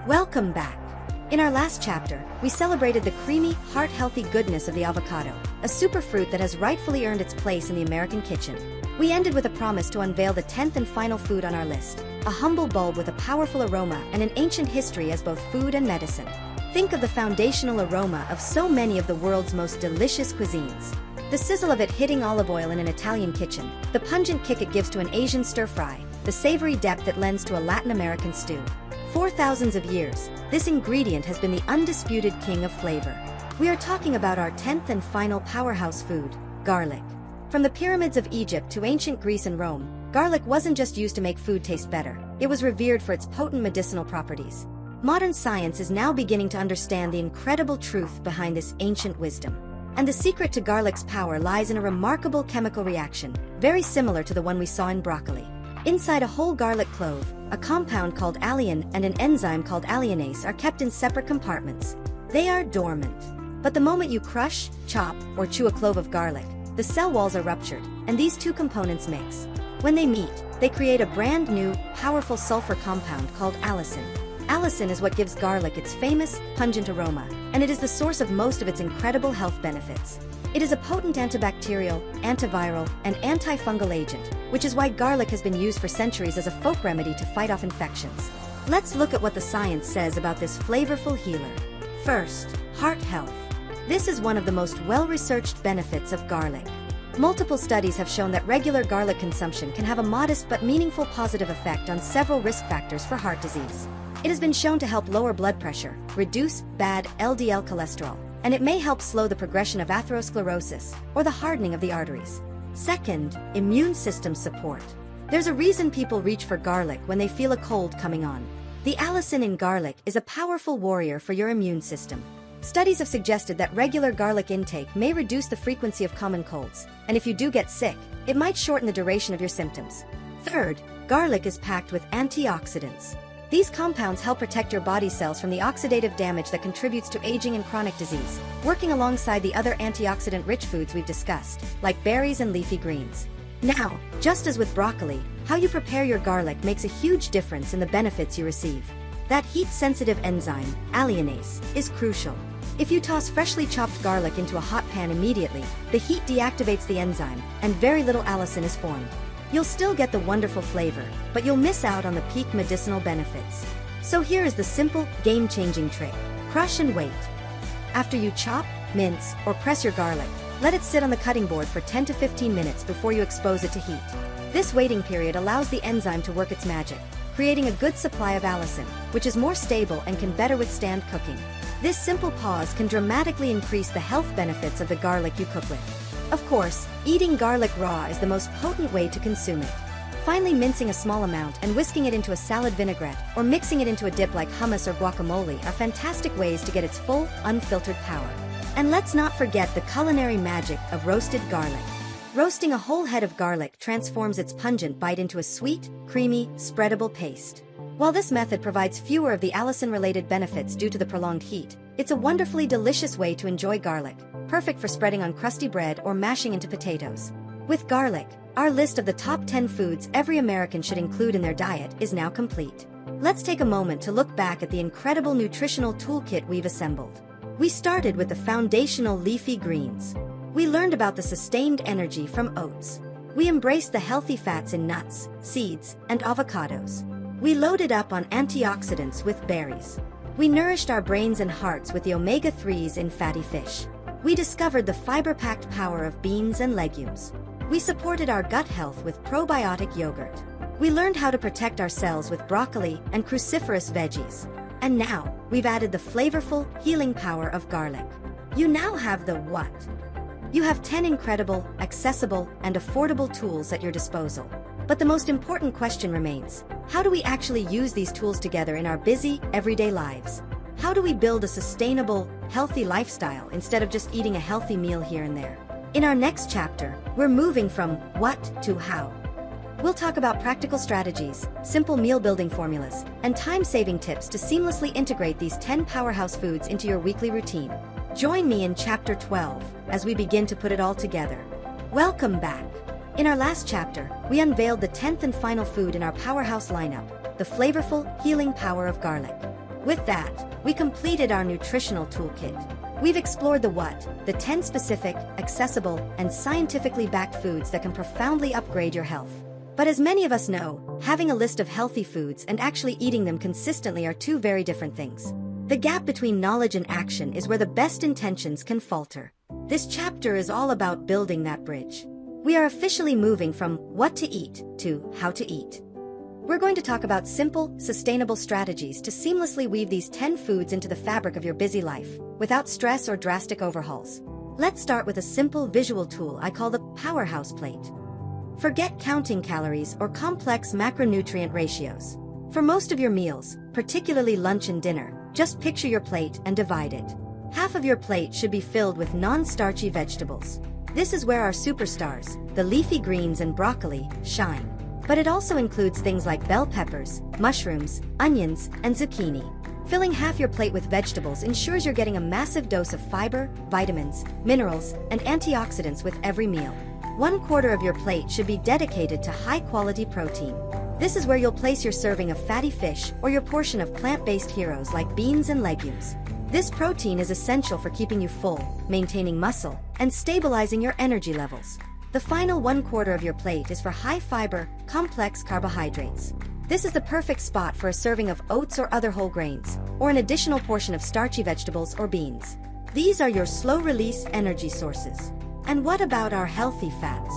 Welcome back! In our last chapter, we celebrated the creamy, heart-healthy goodness of the avocado, a superfruit that has rightfully earned its place in the American kitchen. We ended with a promise to unveil the 10th and final food on our list, a humble bulb with a powerful aroma and an ancient history as both food and medicine. Think of the foundational aroma of so many of the world's most delicious cuisines. The sizzle of it hitting olive oil in an Italian kitchen, the pungent kick it gives to an Asian stir-fry, the savory depth it lends to a Latin American stew. For thousands of years, this ingredient has been the undisputed king of flavor. We are talking about our 10th and final powerhouse food, garlic. From the pyramids of Egypt to ancient Greece and Rome, garlic wasn't just used to make food taste better, it was revered for its potent medicinal properties. Modern science is now beginning to understand the incredible truth behind this ancient wisdom. And the secret to garlic's power lies in a remarkable chemical reaction, very similar to the one we saw in broccoli. Inside a whole garlic clove, a compound called alliin and an enzyme called alliinase are kept in separate compartments. They are dormant. But the moment you crush, chop, or chew a clove of garlic, the cell walls are ruptured, and these two components mix. When they meet, they create a brand new, powerful sulfur compound called allicin. Allicin is what gives garlic its famous, pungent aroma, and it is the source of most of its incredible health benefits. It is a potent antibacterial, antiviral, and antifungal agent, which is why garlic has been used for centuries as a folk remedy to fight off infections. Let's look at what the science says about this flavorful healer. First, heart health. This is one of the most well-researched benefits of garlic. Multiple studies have shown that regular garlic consumption can have a modest but meaningful positive effect on several risk factors for heart disease. It has been shown to help lower blood pressure, reduce bad LDL cholesterol, and it may help slow the progression of atherosclerosis, or the hardening of the arteries. Second, immune system support. There's a reason people reach for garlic when they feel a cold coming on. The allicin in garlic is a powerful warrior for your immune system. Studies have suggested that regular garlic intake may reduce the frequency of common colds, and if you do get sick, it might shorten the duration of your symptoms. Third, garlic is packed with antioxidants. These compounds help protect your body cells from the oxidative damage that contributes to aging and chronic disease, working alongside the other antioxidant-rich foods we've discussed, like berries and leafy greens. Now, just as with broccoli, how you prepare your garlic makes a huge difference in the benefits you receive. That heat-sensitive enzyme, alliinase, is crucial. If you toss freshly chopped garlic into a hot pan immediately, the heat deactivates the enzyme, and very little allicin is formed. You'll still get the wonderful flavor, but you'll miss out on the peak medicinal benefits. So here is the simple, game-changing trick. Crush and wait. After you chop, mince, or press your garlic, let it sit on the cutting board for 10 to 15 minutes before you expose it to heat. This waiting period allows the enzyme to work its magic, creating a good supply of allicin, which is more stable and can better withstand cooking. This simple pause can dramatically increase the health benefits of the garlic you cook with. Of course, eating garlic raw is the most potent way to consume it. Finally, mincing a small amount and whisking it into a salad vinaigrette or mixing it into a dip like hummus or guacamole are fantastic ways to get its full, unfiltered power. And let's not forget the culinary magic of roasted garlic. Roasting a whole head of garlic transforms its pungent bite into a sweet, creamy, spreadable paste. While this method provides fewer of the allicin-related benefits due to the prolonged heat, it's a wonderfully delicious way to enjoy garlic, perfect for spreading on crusty bread or mashing into potatoes. With garlic, our list of the top 10 foods every American should include in their diet is now complete. Let's take a moment to look back at the incredible nutritional toolkit we've assembled. We started with the foundational leafy greens. We learned about the sustained energy from oats. We embraced the healthy fats in nuts, seeds, and avocados. We loaded up on antioxidants with berries. We nourished our brains and hearts with the omega-3s in fatty fish. We discovered the fiber-packed power of beans and legumes. We supported our gut health with probiotic yogurt. We learned how to protect our cells with broccoli and cruciferous veggies. And now, we've added the flavorful, healing power of garlic. You now have the what? You have 10 incredible, accessible, and affordable tools at your disposal. But the most important question remains: how do we actually use these tools together in our busy, everyday lives? How do we build a sustainable, healthy lifestyle instead of just eating a healthy meal here and there? In our next chapter, we're moving from what to how. We'll talk about practical strategies, simple meal-building formulas, and time-saving tips to seamlessly integrate these 10 powerhouse foods into your weekly routine. Join me in Chapter 12 as we begin to put it all together. Welcome back. In our last chapter, we unveiled the 10th and final food in our powerhouse lineup, the flavorful, healing power of garlic. With that, we completed our nutritional toolkit. We've explored the what, the 10 specific, accessible, and scientifically backed foods that can profoundly upgrade your health. But as many of us know, having a list of healthy foods and actually eating them consistently are two very different things. The gap between knowledge and action is where the best intentions can falter. This chapter is all about building that bridge. We are officially moving from what to eat to how to eat. We're going to talk about simple, sustainable strategies to seamlessly weave these 10 foods into the fabric of your busy life, without stress or drastic overhauls. Let's start with a simple visual tool I call the powerhouse plate. Forget counting calories or complex macronutrient ratios. For most of your meals, particularly lunch and dinner, just picture your plate and divide it. Half of your plate should be filled with non-starchy vegetables. This is where our superstars, the leafy greens and broccoli, shine. But it also includes things like bell peppers, mushrooms, onions, and zucchini. Filling half your plate with vegetables ensures you're getting a massive dose of fiber, vitamins, minerals, and antioxidants with every meal. 1/4 of your plate should be dedicated to high-quality protein. This is where you'll place your serving of fatty fish or your portion of plant-based heroes like beans and legumes. This protein is essential for keeping you full, maintaining muscle, and stabilizing your energy levels. The final 1/4 of your plate is for high-fiber, complex carbohydrates. This is the perfect spot for a serving of oats or other whole grains, or an additional portion of starchy vegetables or beans. These are your slow-release energy sources. And what about our healthy fats?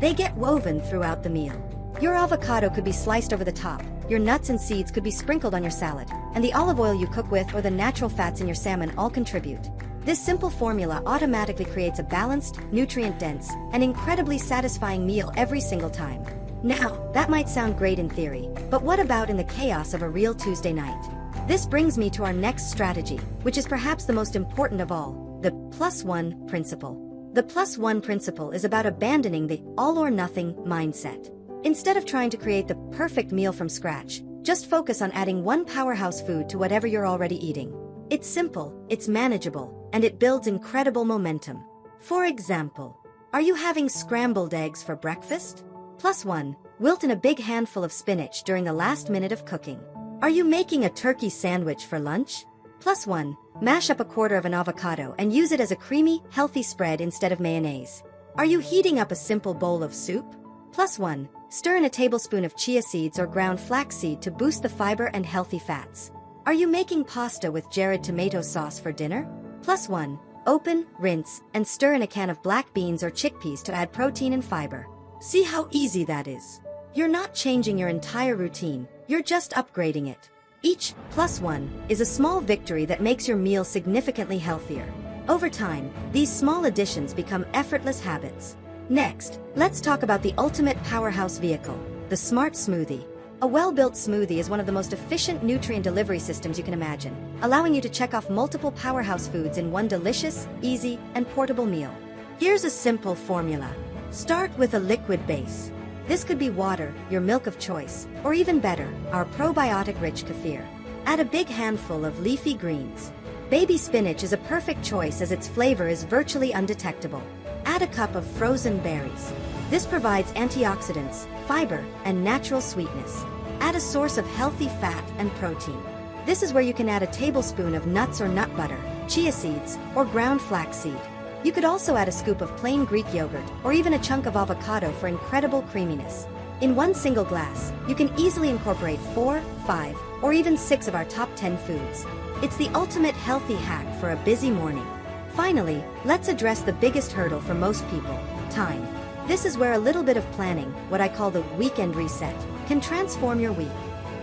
They get woven throughout the meal. Your avocado could be sliced over the top, your nuts and seeds could be sprinkled on your salad, and the olive oil you cook with or the natural fats in your salmon all contribute. This simple formula automatically creates a balanced, nutrient-dense, and incredibly satisfying meal every single time. Now, that might sound great in theory, but what about in the chaos of a real Tuesday night? This brings me to our next strategy, which is perhaps the most important of all, the +1 principle. The +1 principle is about abandoning the all-or-nothing mindset. Instead of trying to create the perfect meal from scratch, just focus on adding one powerhouse food to whatever you're already eating. It's simple, it's manageable, and it builds incredible momentum. For example, are you having scrambled eggs for breakfast? +1, wilt in a big handful of spinach during the last minute of cooking. Are you making a turkey sandwich for lunch? +1, mash up 1/4 of an avocado and use it as a creamy, healthy spread instead of mayonnaise. Are you heating up a simple bowl of soup? +1. Stir in a tablespoon of chia seeds or ground flaxseed to boost the fiber and healthy fats. Are you making pasta with Jared tomato sauce for dinner? +1. Open, rinse, and stir in a can of black beans or chickpeas to add protein and fiber. See how easy that is? You're not changing your entire routine, you're just upgrading it. Each +1 is a small victory that makes your meal significantly healthier. Over time, these small additions become effortless habits. Next, let's talk about the ultimate powerhouse vehicle, the Smart Smoothie. A well-built smoothie is one of the most efficient nutrient delivery systems you can imagine, allowing you to check off multiple powerhouse foods in one delicious, easy, and portable meal. Here's a simple formula. Start with a liquid base. This could be water, your milk of choice, or even better, our probiotic-rich kefir. Add a big handful of leafy greens. Baby spinach is a perfect choice as its flavor is virtually undetectable. Add a cup of frozen berries. This provides antioxidants, fiber, and natural sweetness. Add a source of healthy fat and protein. This is where you can add a tablespoon of nuts or nut butter, chia seeds, or ground flaxseed. You could also add a scoop of plain Greek yogurt or even a chunk of avocado for incredible creaminess. In one single glass, you can easily incorporate 4, 5, or even 6 of our top 10 foods. It's the ultimate healthy hack for a busy morning. Finally, let's address the biggest hurdle for most people, time. This is where a little bit of planning, what I call the weekend reset, can transform your week.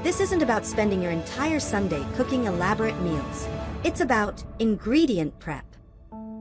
This isn't about spending your entire Sunday cooking elaborate meals. It's about ingredient prep.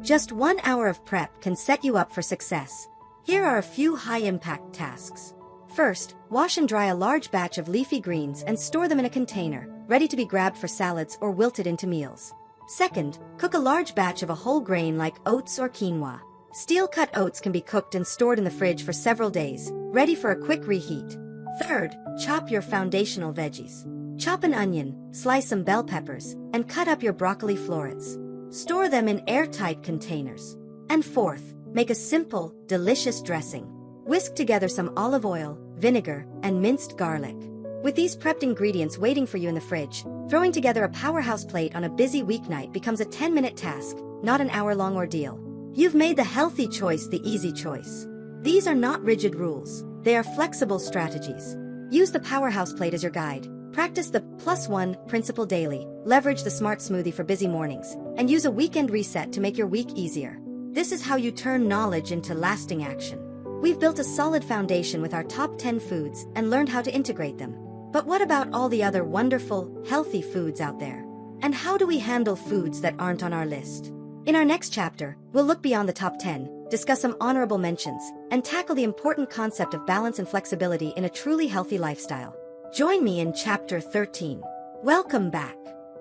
Just 1 hour of prep can set you up for success. Here are a few high-impact tasks. First, wash and dry a large batch of leafy greens and store them in a container, ready to be grabbed for salads or wilted into meals. Second, cook a large batch of a whole grain like oats or quinoa. Steel-cut oats can be cooked and stored in the fridge for several days, ready for a quick reheat. Third, chop your foundational veggies. Chop an onion, slice some bell peppers, and cut up your broccoli florets. Store them in airtight containers. And fourth, make a simple, delicious dressing. Whisk together some olive oil, vinegar, and minced garlic. With these prepped ingredients waiting for you in the fridge, throwing together a powerhouse plate on a busy weeknight becomes a 10-minute task, not an hour-long ordeal. You've made the healthy choice the easy choice. These are not rigid rules, they are flexible strategies. Use the powerhouse plate as your guide. Practice the +1 principle daily, leverage the Smart Smoothie for busy mornings, and use a weekend reset to make your week easier. This is how you turn knowledge into lasting action. We've built a solid foundation with our top 10 foods and learned how to integrate them. But what about all the other wonderful, healthy foods out there? And how do we handle foods that aren't on our list? In our next chapter, we'll look beyond the top 10, discuss some honorable mentions, and tackle the important concept of balance and flexibility in a truly healthy lifestyle. Join me in Chapter 13. Welcome back.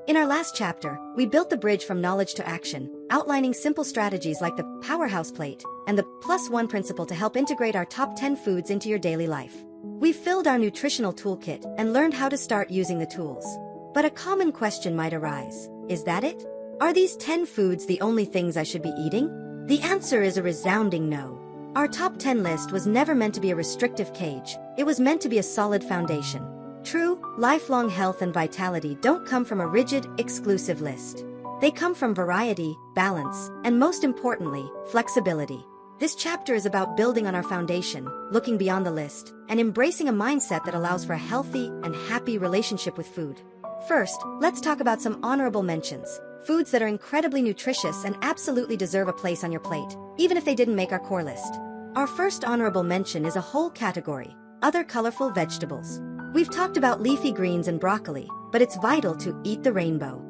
In our last chapter, we built the bridge from knowledge to action, outlining simple strategies like the powerhouse plate and the +1 principle to help integrate our top 10 foods into your daily life. We've filled our nutritional toolkit and learned how to start using the tools. But a common question might arise. Is that it? Are these 10 foods the only things I should be eating? The answer is a resounding no. Our top 10 list was never meant to be a restrictive cage, it was meant to be a solid foundation. True, lifelong health and vitality don't come from a rigid, exclusive list. They come from variety, balance, and most importantly, flexibility. This chapter is about building on our foundation, looking beyond the list, and embracing a mindset that allows for a healthy and happy relationship with food. First, let's talk about some honorable mentions. Foods that are incredibly nutritious and absolutely deserve a place on your plate, even if they didn't make our core list. Our first honorable mention is a whole category, other colorful vegetables. We've talked about leafy greens and broccoli, but it's vital to eat the rainbow.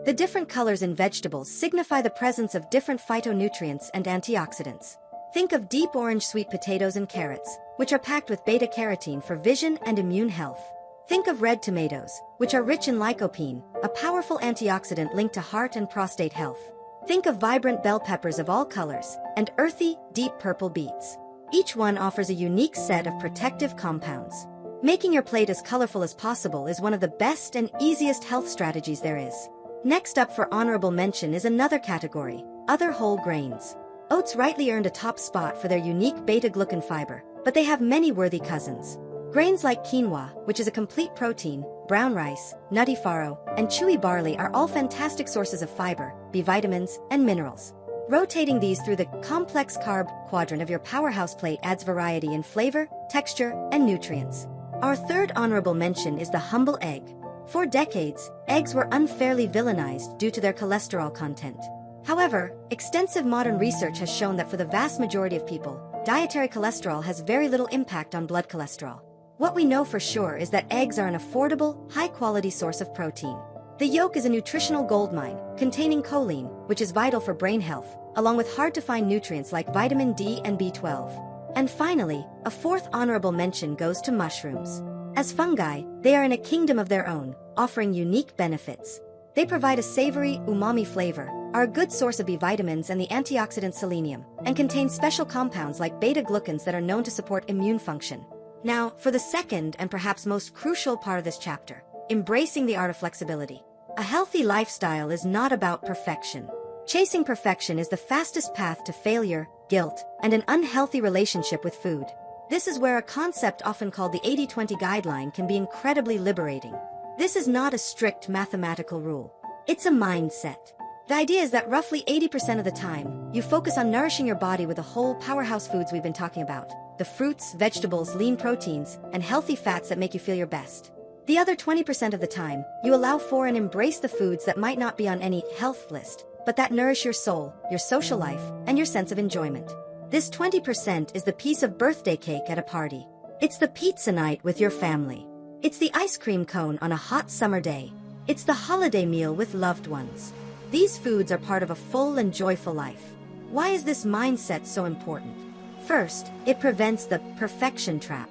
The different colors in vegetables signify the presence of different phytonutrients and antioxidants. Think of deep orange sweet potatoes and carrots, which are packed with beta-carotene for vision and immune health. Think of red tomatoes, which are rich in lycopene, a powerful antioxidant linked to heart and prostate health. Think of vibrant bell peppers of all colors, and earthy, deep purple beets. Each one offers a unique set of protective compounds. Making your plate as colorful as possible is one of the best and easiest health strategies there is. Next up for honorable mention is another category, other whole grains. Oats rightly earned a top spot for their unique beta-glucan fiber, but they have many worthy cousins. Grains like quinoa, which is a complete protein, brown rice, nutty farro, and chewy barley are all fantastic sources of fiber, B vitamins, and minerals. Rotating these through the complex carb quadrant of your powerhouse plate adds variety in flavor, texture, and nutrients. Our third honorable mention is the humble egg. For decades, eggs were unfairly villainized due to their cholesterol content. However, extensive modern research has shown that for the vast majority of people, dietary cholesterol has very little impact on blood cholesterol. What we know for sure is that eggs are an affordable, high-quality source of protein. The yolk is a nutritional goldmine, containing choline, which is vital for brain health, along with hard-to-find nutrients like vitamin D and B12. And finally, a fourth honorable mention goes to mushrooms. As fungi, they are in a kingdom of their own, offering unique benefits. They provide a savory, umami flavor, are a good source of B vitamins and the antioxidant selenium, and contain special compounds like beta-glucans that are known to support immune function. Now, for the second and perhaps most crucial part of this chapter, embracing the art of flexibility. A healthy lifestyle is not about perfection. Chasing perfection is the fastest path to failure, guilt, and an unhealthy relationship with food. This is where a concept often called the 80-20 guideline can be incredibly liberating. This is not a strict mathematical rule. It's a mindset. The idea is that roughly 80% of the time, you focus on nourishing your body with the whole powerhouse foods we've been talking about. The fruits, vegetables, lean proteins, and healthy fats that make you feel your best. The other 20% of the time, you allow for and embrace the foods that might not be on any health list, but that nourish your soul, your social life, and your sense of enjoyment. This 20% is the piece of birthday cake at a party. It's the pizza night with your family. It's the ice cream cone on a hot summer day. It's the holiday meal with loved ones. These foods are part of a full and joyful life. Why is this mindset so important? First, it prevents the perfection trap.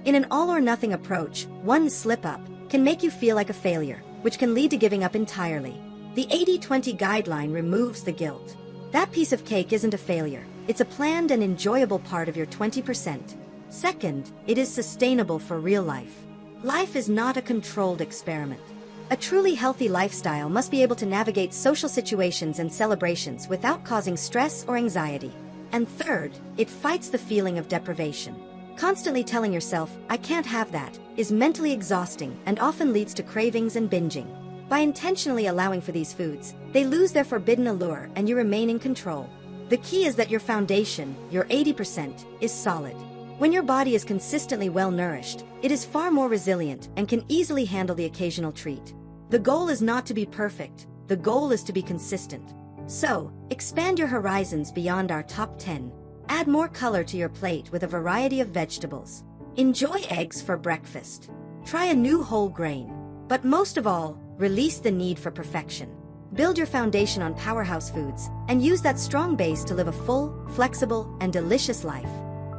In an all-or-nothing approach, one slip-up can make you feel like a failure, which can lead to giving up entirely. The 80-20 guideline removes the guilt. That piece of cake isn't a failure. It's a planned and enjoyable part of your 20%. Second, it is sustainable for real life. Life is not a controlled experiment. A truly healthy lifestyle must be able to navigate social situations and celebrations without causing stress or anxiety. And third, it fights the feeling of deprivation. Constantly telling yourself, "I can't have that," is mentally exhausting and often leads to cravings and binging. By intentionally allowing for these foods, they lose their forbidden allure and you remain in control. The key is that your foundation, your 80%, is solid. When your body is consistently well-nourished, it is far more resilient and can easily handle the occasional treat. The goal is not to be perfect, the goal is to be consistent. So, expand your horizons beyond our top 10. Add more color to your plate with a variety of vegetables. Enjoy eggs for breakfast. Try a new whole grain. But most of all, release the need for perfection. Build your foundation on powerhouse foods, and use that strong base to live a full, flexible, and delicious life.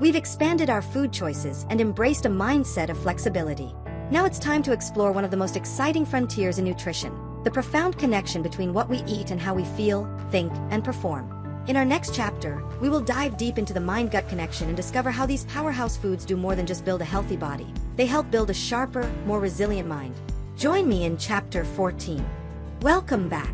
We've expanded our food choices and embraced a mindset of flexibility. Now it's time to explore one of the most exciting frontiers in nutrition, the profound connection between what we eat and how we feel, think, and perform. In our next chapter, we will dive deep into the mind-gut connection and discover how these powerhouse foods do more than just build a healthy body. They help build a sharper, more resilient mind. Join me in Chapter 14. Welcome back.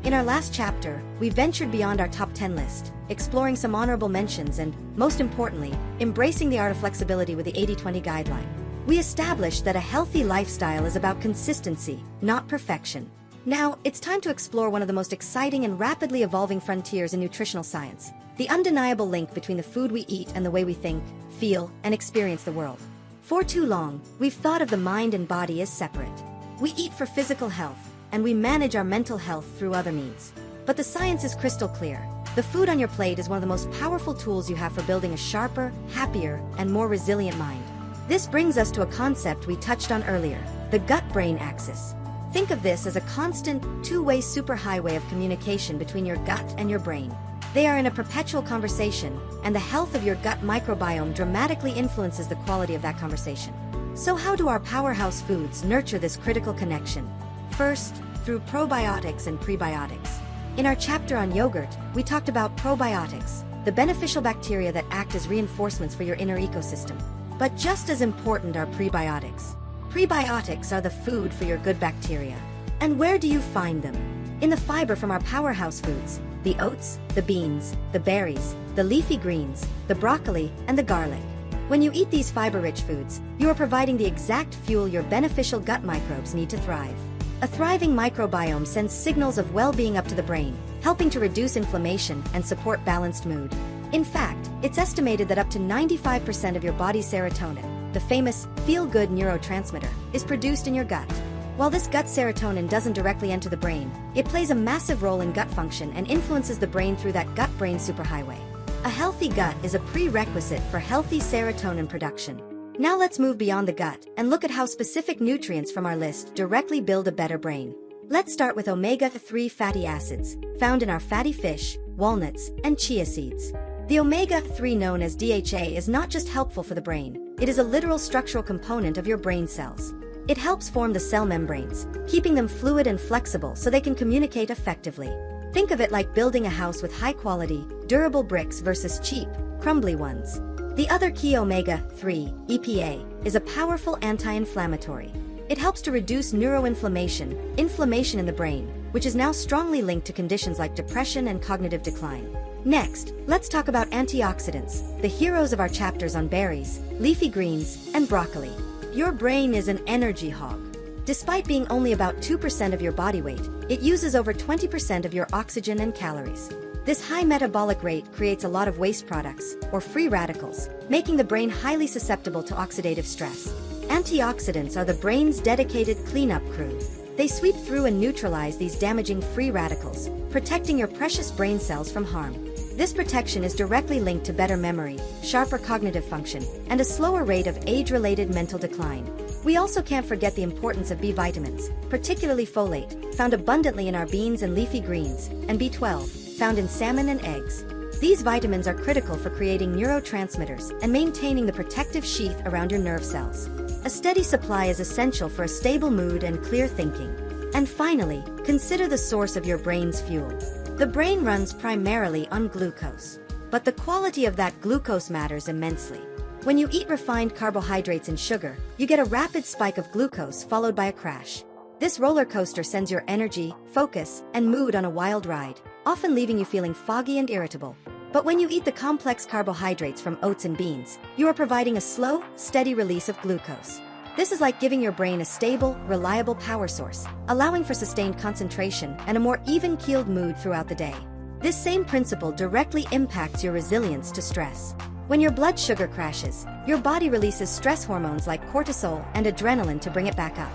In our last chapter, we ventured beyond our top 10 list, exploring some honorable mentions and, most importantly, embracing the art of flexibility with the 80-20 guideline. We established that a healthy lifestyle is about consistency, not perfection. Now, it's time to explore one of the most exciting and rapidly evolving frontiers in nutritional science, the undeniable link between the food we eat and the way we think, feel, and experience the world. For too long, we've thought of the mind and body as separate. We eat for physical health, and we manage our mental health through other means. But the science is crystal clear. The food on your plate is one of the most powerful tools you have for building a sharper, happier, and more resilient mind. This brings us to a concept we touched on earlier, the gut-brain axis. Think of this as a constant, two-way superhighway of communication between your gut and your brain. They are in a perpetual conversation, and the health of your gut microbiome dramatically influences the quality of that conversation. So how do our powerhouse foods nurture this critical connection? First, through probiotics and prebiotics. In our chapter on yogurt, we talked about probiotics, the beneficial bacteria that act as reinforcements for your inner ecosystem. But just as important are prebiotics. Prebiotics are the food for your good bacteria. And where do you find them? In the fiber from our powerhouse foods, the oats, the beans, the berries, the leafy greens, the broccoli, and the garlic. When you eat these fiber-rich foods, you are providing the exact fuel your beneficial gut microbes need to thrive. A thriving microbiome sends signals of well-being up to the brain, helping to reduce inflammation and support balanced mood. In fact, it's estimated that up to 95% of your body's serotonin, the famous feel-good neurotransmitter, is produced in your gut. While this gut serotonin doesn't directly enter the brain, it plays a massive role in gut function and influences the brain through that gut-brain superhighway. A healthy gut is a prerequisite for healthy serotonin production. Now let's move beyond the gut and look at how specific nutrients from our list directly build a better brain. Let's start with omega-3 fatty acids, found in our fatty fish, walnuts, and chia seeds. The omega-3 known as DHA is not just helpful for the brain, it is a literal structural component of your brain cells. It helps form the cell membranes, keeping them fluid and flexible so they can communicate effectively. Think of it like building a house with high-quality, durable bricks versus cheap, crumbly ones. The other key omega-3, EPA, is a powerful anti-inflammatory. It helps to reduce neuroinflammation, inflammation in the brain, which is now strongly linked to conditions like depression and cognitive decline. Next, let's talk about antioxidants, the heroes of our chapters on berries, leafy greens, and broccoli. Your brain is an energy hog. Despite being only about 2% of your body weight, it uses over 20% of your oxygen and calories. This high metabolic rate creates a lot of waste products, or free radicals, making the brain highly susceptible to oxidative stress. Antioxidants are the brain's dedicated cleanup crew. They sweep through and neutralize these damaging free radicals, protecting your precious brain cells from harm. This protection is directly linked to better memory, sharper cognitive function, and a slower rate of age-related mental decline. We also can't forget the importance of B vitamins, particularly folate, found abundantly in our beans and leafy greens, and B12, found in salmon and eggs. These vitamins are critical for creating neurotransmitters and maintaining the protective sheath around your nerve cells. A steady supply is essential for a stable mood and clear thinking. And finally, consider the source of your brain's fuel. The brain runs primarily on glucose. But the quality of that glucose matters immensely. When you eat refined carbohydrates and sugar, you get a rapid spike of glucose followed by a crash. This roller coaster sends your energy, focus, and mood on a wild ride, often leaving you feeling foggy and irritable. But when you eat the complex carbohydrates from oats and beans, you are providing a slow, steady release of glucose. This is like giving your brain a stable, reliable power source, allowing for sustained concentration and a more even-keeled mood throughout the day. This same principle directly impacts your resilience to stress. When your blood sugar crashes, your body releases stress hormones like cortisol and adrenaline to bring it back up.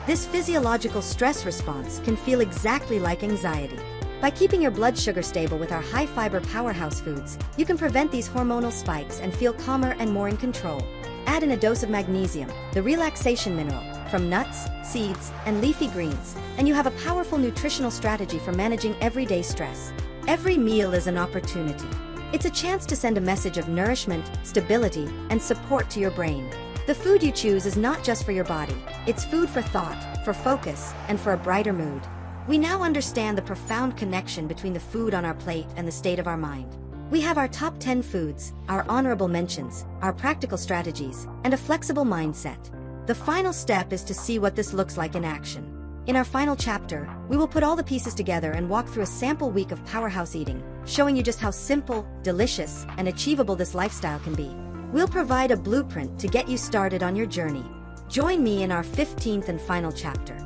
This physiological stress response can feel exactly like anxiety. By keeping your blood sugar stable with our high-fiber powerhouse foods, you can prevent these hormonal spikes and feel calmer and more in control. Add in a dose of magnesium, the relaxation mineral, from nuts, seeds, and leafy greens, and you have a powerful nutritional strategy for managing everyday stress. Every meal is an opportunity. It's a chance to send a message of nourishment, stability, and support to your brain. The food you choose is not just for your body, it's food for thought, for focus, and for a brighter mood. We now understand the profound connection between the food on our plate and the state of our mind. We have our top 10 foods, our honorable mentions, our practical strategies, and a flexible mindset. The final step is to see what this looks like in action. In our final chapter, we will put all the pieces together and walk through a sample week of powerhouse eating, showing you just how simple, delicious, and achievable this lifestyle can be. We'll provide a blueprint to get you started on your journey. Join me in our 15th and final chapter.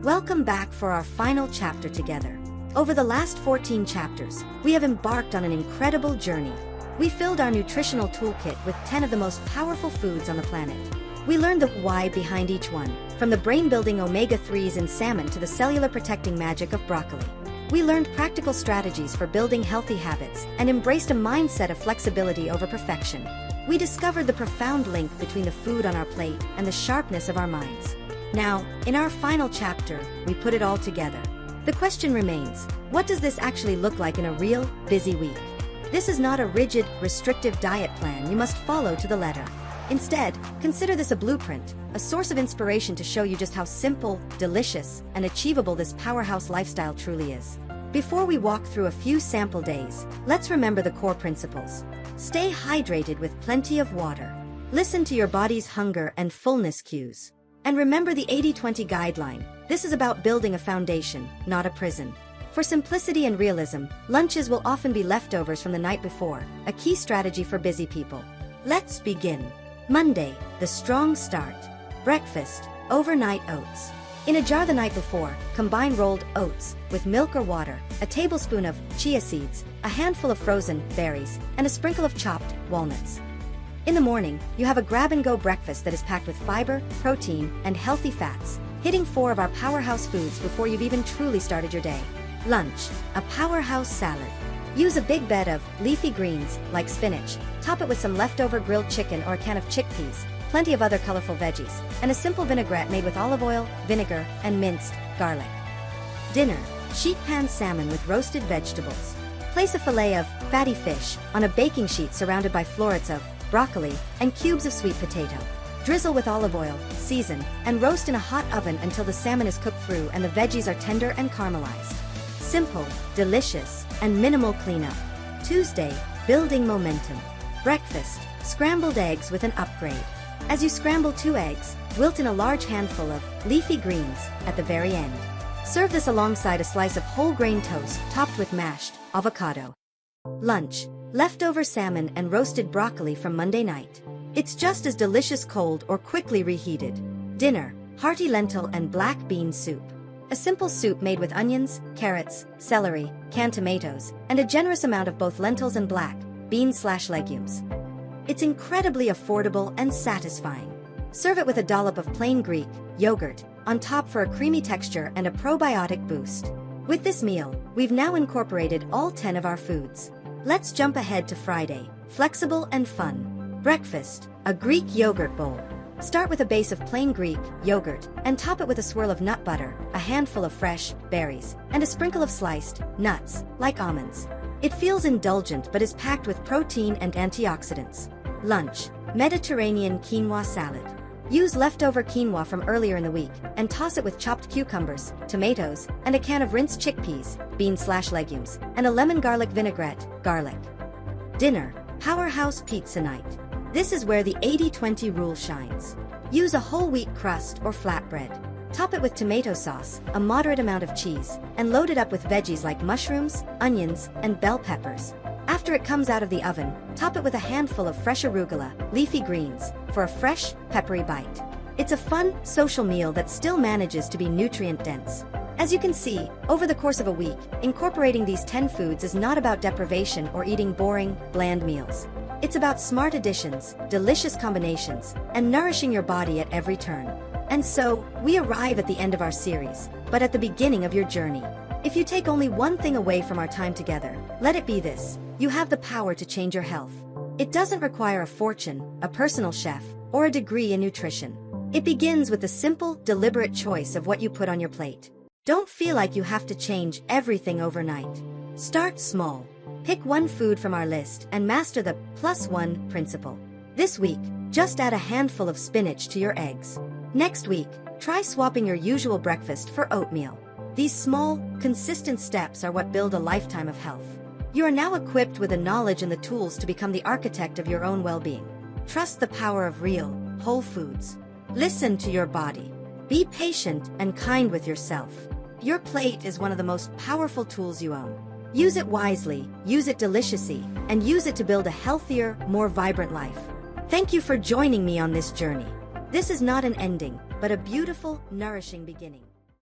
Welcome back for our final chapter together. Over the last 14 chapters, we have embarked on an incredible journey. We filled our nutritional toolkit with 10 of the most powerful foods on the planet. We learned the why behind each one, from the brain-building omega-3s in salmon to the cellular-protecting magic of broccoli. We learned practical strategies for building healthy habits and embraced a mindset of flexibility over perfection. We discovered the profound link between the food on our plate and the sharpness of our minds. Now, in our final chapter, we put it all together. The question remains, what does this actually look like in a real, busy week? This is not a rigid, restrictive diet plan you must follow to the letter. Instead, consider this a blueprint, a source of inspiration to show you just how simple, delicious, and achievable this powerhouse lifestyle truly is. Before we walk through a few sample days, let's remember the core principles. Stay hydrated with plenty of water. Listen to your body's hunger and fullness cues. And remember the 80-20 guideline. This is about building a foundation, not a prison. For simplicity and realism, lunches will often be leftovers from the night before, a key strategy for busy people. Let's begin. Monday, the strong start. Breakfast, overnight oats. In a jar the night before, combine rolled oats with milk or water, a tablespoon of chia seeds, a handful of frozen berries, and a sprinkle of chopped walnuts. In the morning, you have a grab-and-go breakfast that is packed with fiber, protein, and healthy fats, hitting 4 of our powerhouse foods before you've even truly started your day. Lunch, a powerhouse salad. Use a big bed of leafy greens, like spinach, top it with some leftover grilled chicken or a can of chickpeas, plenty of other colorful veggies, and a simple vinaigrette made with olive oil, vinegar, and minced garlic. Dinner, sheet pan salmon with roasted vegetables. Place a fillet of fatty fish on a baking sheet surrounded by florets of broccoli and cubes of sweet potato. Drizzle with olive oil, season, and roast in a hot oven until the salmon is cooked through and the veggies are tender and caramelized. Simple, delicious, and minimal cleanup. Tuesday, building momentum. Breakfast, scrambled eggs with an upgrade. As you scramble 2 eggs, wilt in a large handful of leafy greens at the very end. Serve this alongside a slice of whole grain toast topped with mashed avocado. Lunch, leftover salmon and roasted broccoli from Monday night. It's just as delicious cold or quickly reheated. Dinner, hearty lentil and black bean soup. A simple soup made with onions, carrots, celery, canned tomatoes, and a generous amount of both lentils and black beans/legumes. It's incredibly affordable and satisfying. Serve it with a dollop of plain Greek yogurt on top for a creamy texture and a probiotic boost. With this meal, we've now incorporated all 10 of our foods. Let's jump ahead to Friday, flexible and fun. Breakfast, a Greek yogurt bowl. Start with a base of plain Greek yogurt and top it with a swirl of nut butter, a handful of fresh berries, and a sprinkle of sliced nuts, like almonds. It feels indulgent but is packed with protein and antioxidants. Lunch, Mediterranean quinoa salad. Use leftover quinoa from earlier in the week and toss it with chopped cucumbers, tomatoes, and a can of rinsed chickpeas, beans/legumes, and a lemon garlic vinaigrette, garlic. Dinner, powerhouse pizza night. This is where the 80-20 rule shines. Use a whole wheat crust or flatbread. Top it with tomato sauce, a moderate amount of cheese, and load it up with veggies like mushrooms, onions, and bell peppers. After it comes out of the oven, top it with a handful of fresh arugula, leafy greens, for a fresh, peppery bite. It's a fun, social meal that still manages to be nutrient-dense. As you can see, over the course of a week, incorporating these 10 foods is not about deprivation or eating boring, bland meals. It's about smart additions, delicious combinations, and nourishing your body at every turn. And so, we arrive at the end of our series, but at the beginning of your journey. If you take only one thing away from our time together, let it be this: you have the power to change your health. It doesn't require a fortune, a personal chef, or a degree in nutrition. It begins with the simple, deliberate choice of what you put on your plate. Don't feel like you have to change everything overnight. Start small. Pick one food from our list and master the +1 principle. This week, just add a handful of spinach to your eggs. Next week, try swapping your usual breakfast for oatmeal. These small, consistent steps are what build a lifetime of health. You are now equipped with the knowledge and the tools to become the architect of your own well-being. Trust the power of real, whole foods. Listen to your body. Be patient and kind with yourself. Your plate is one of the most powerful tools you own. Use it wisely, use it deliciously, and use it to build a healthier, more vibrant life. Thank you for joining me on this journey. This is not an ending, but a beautiful, nourishing beginning.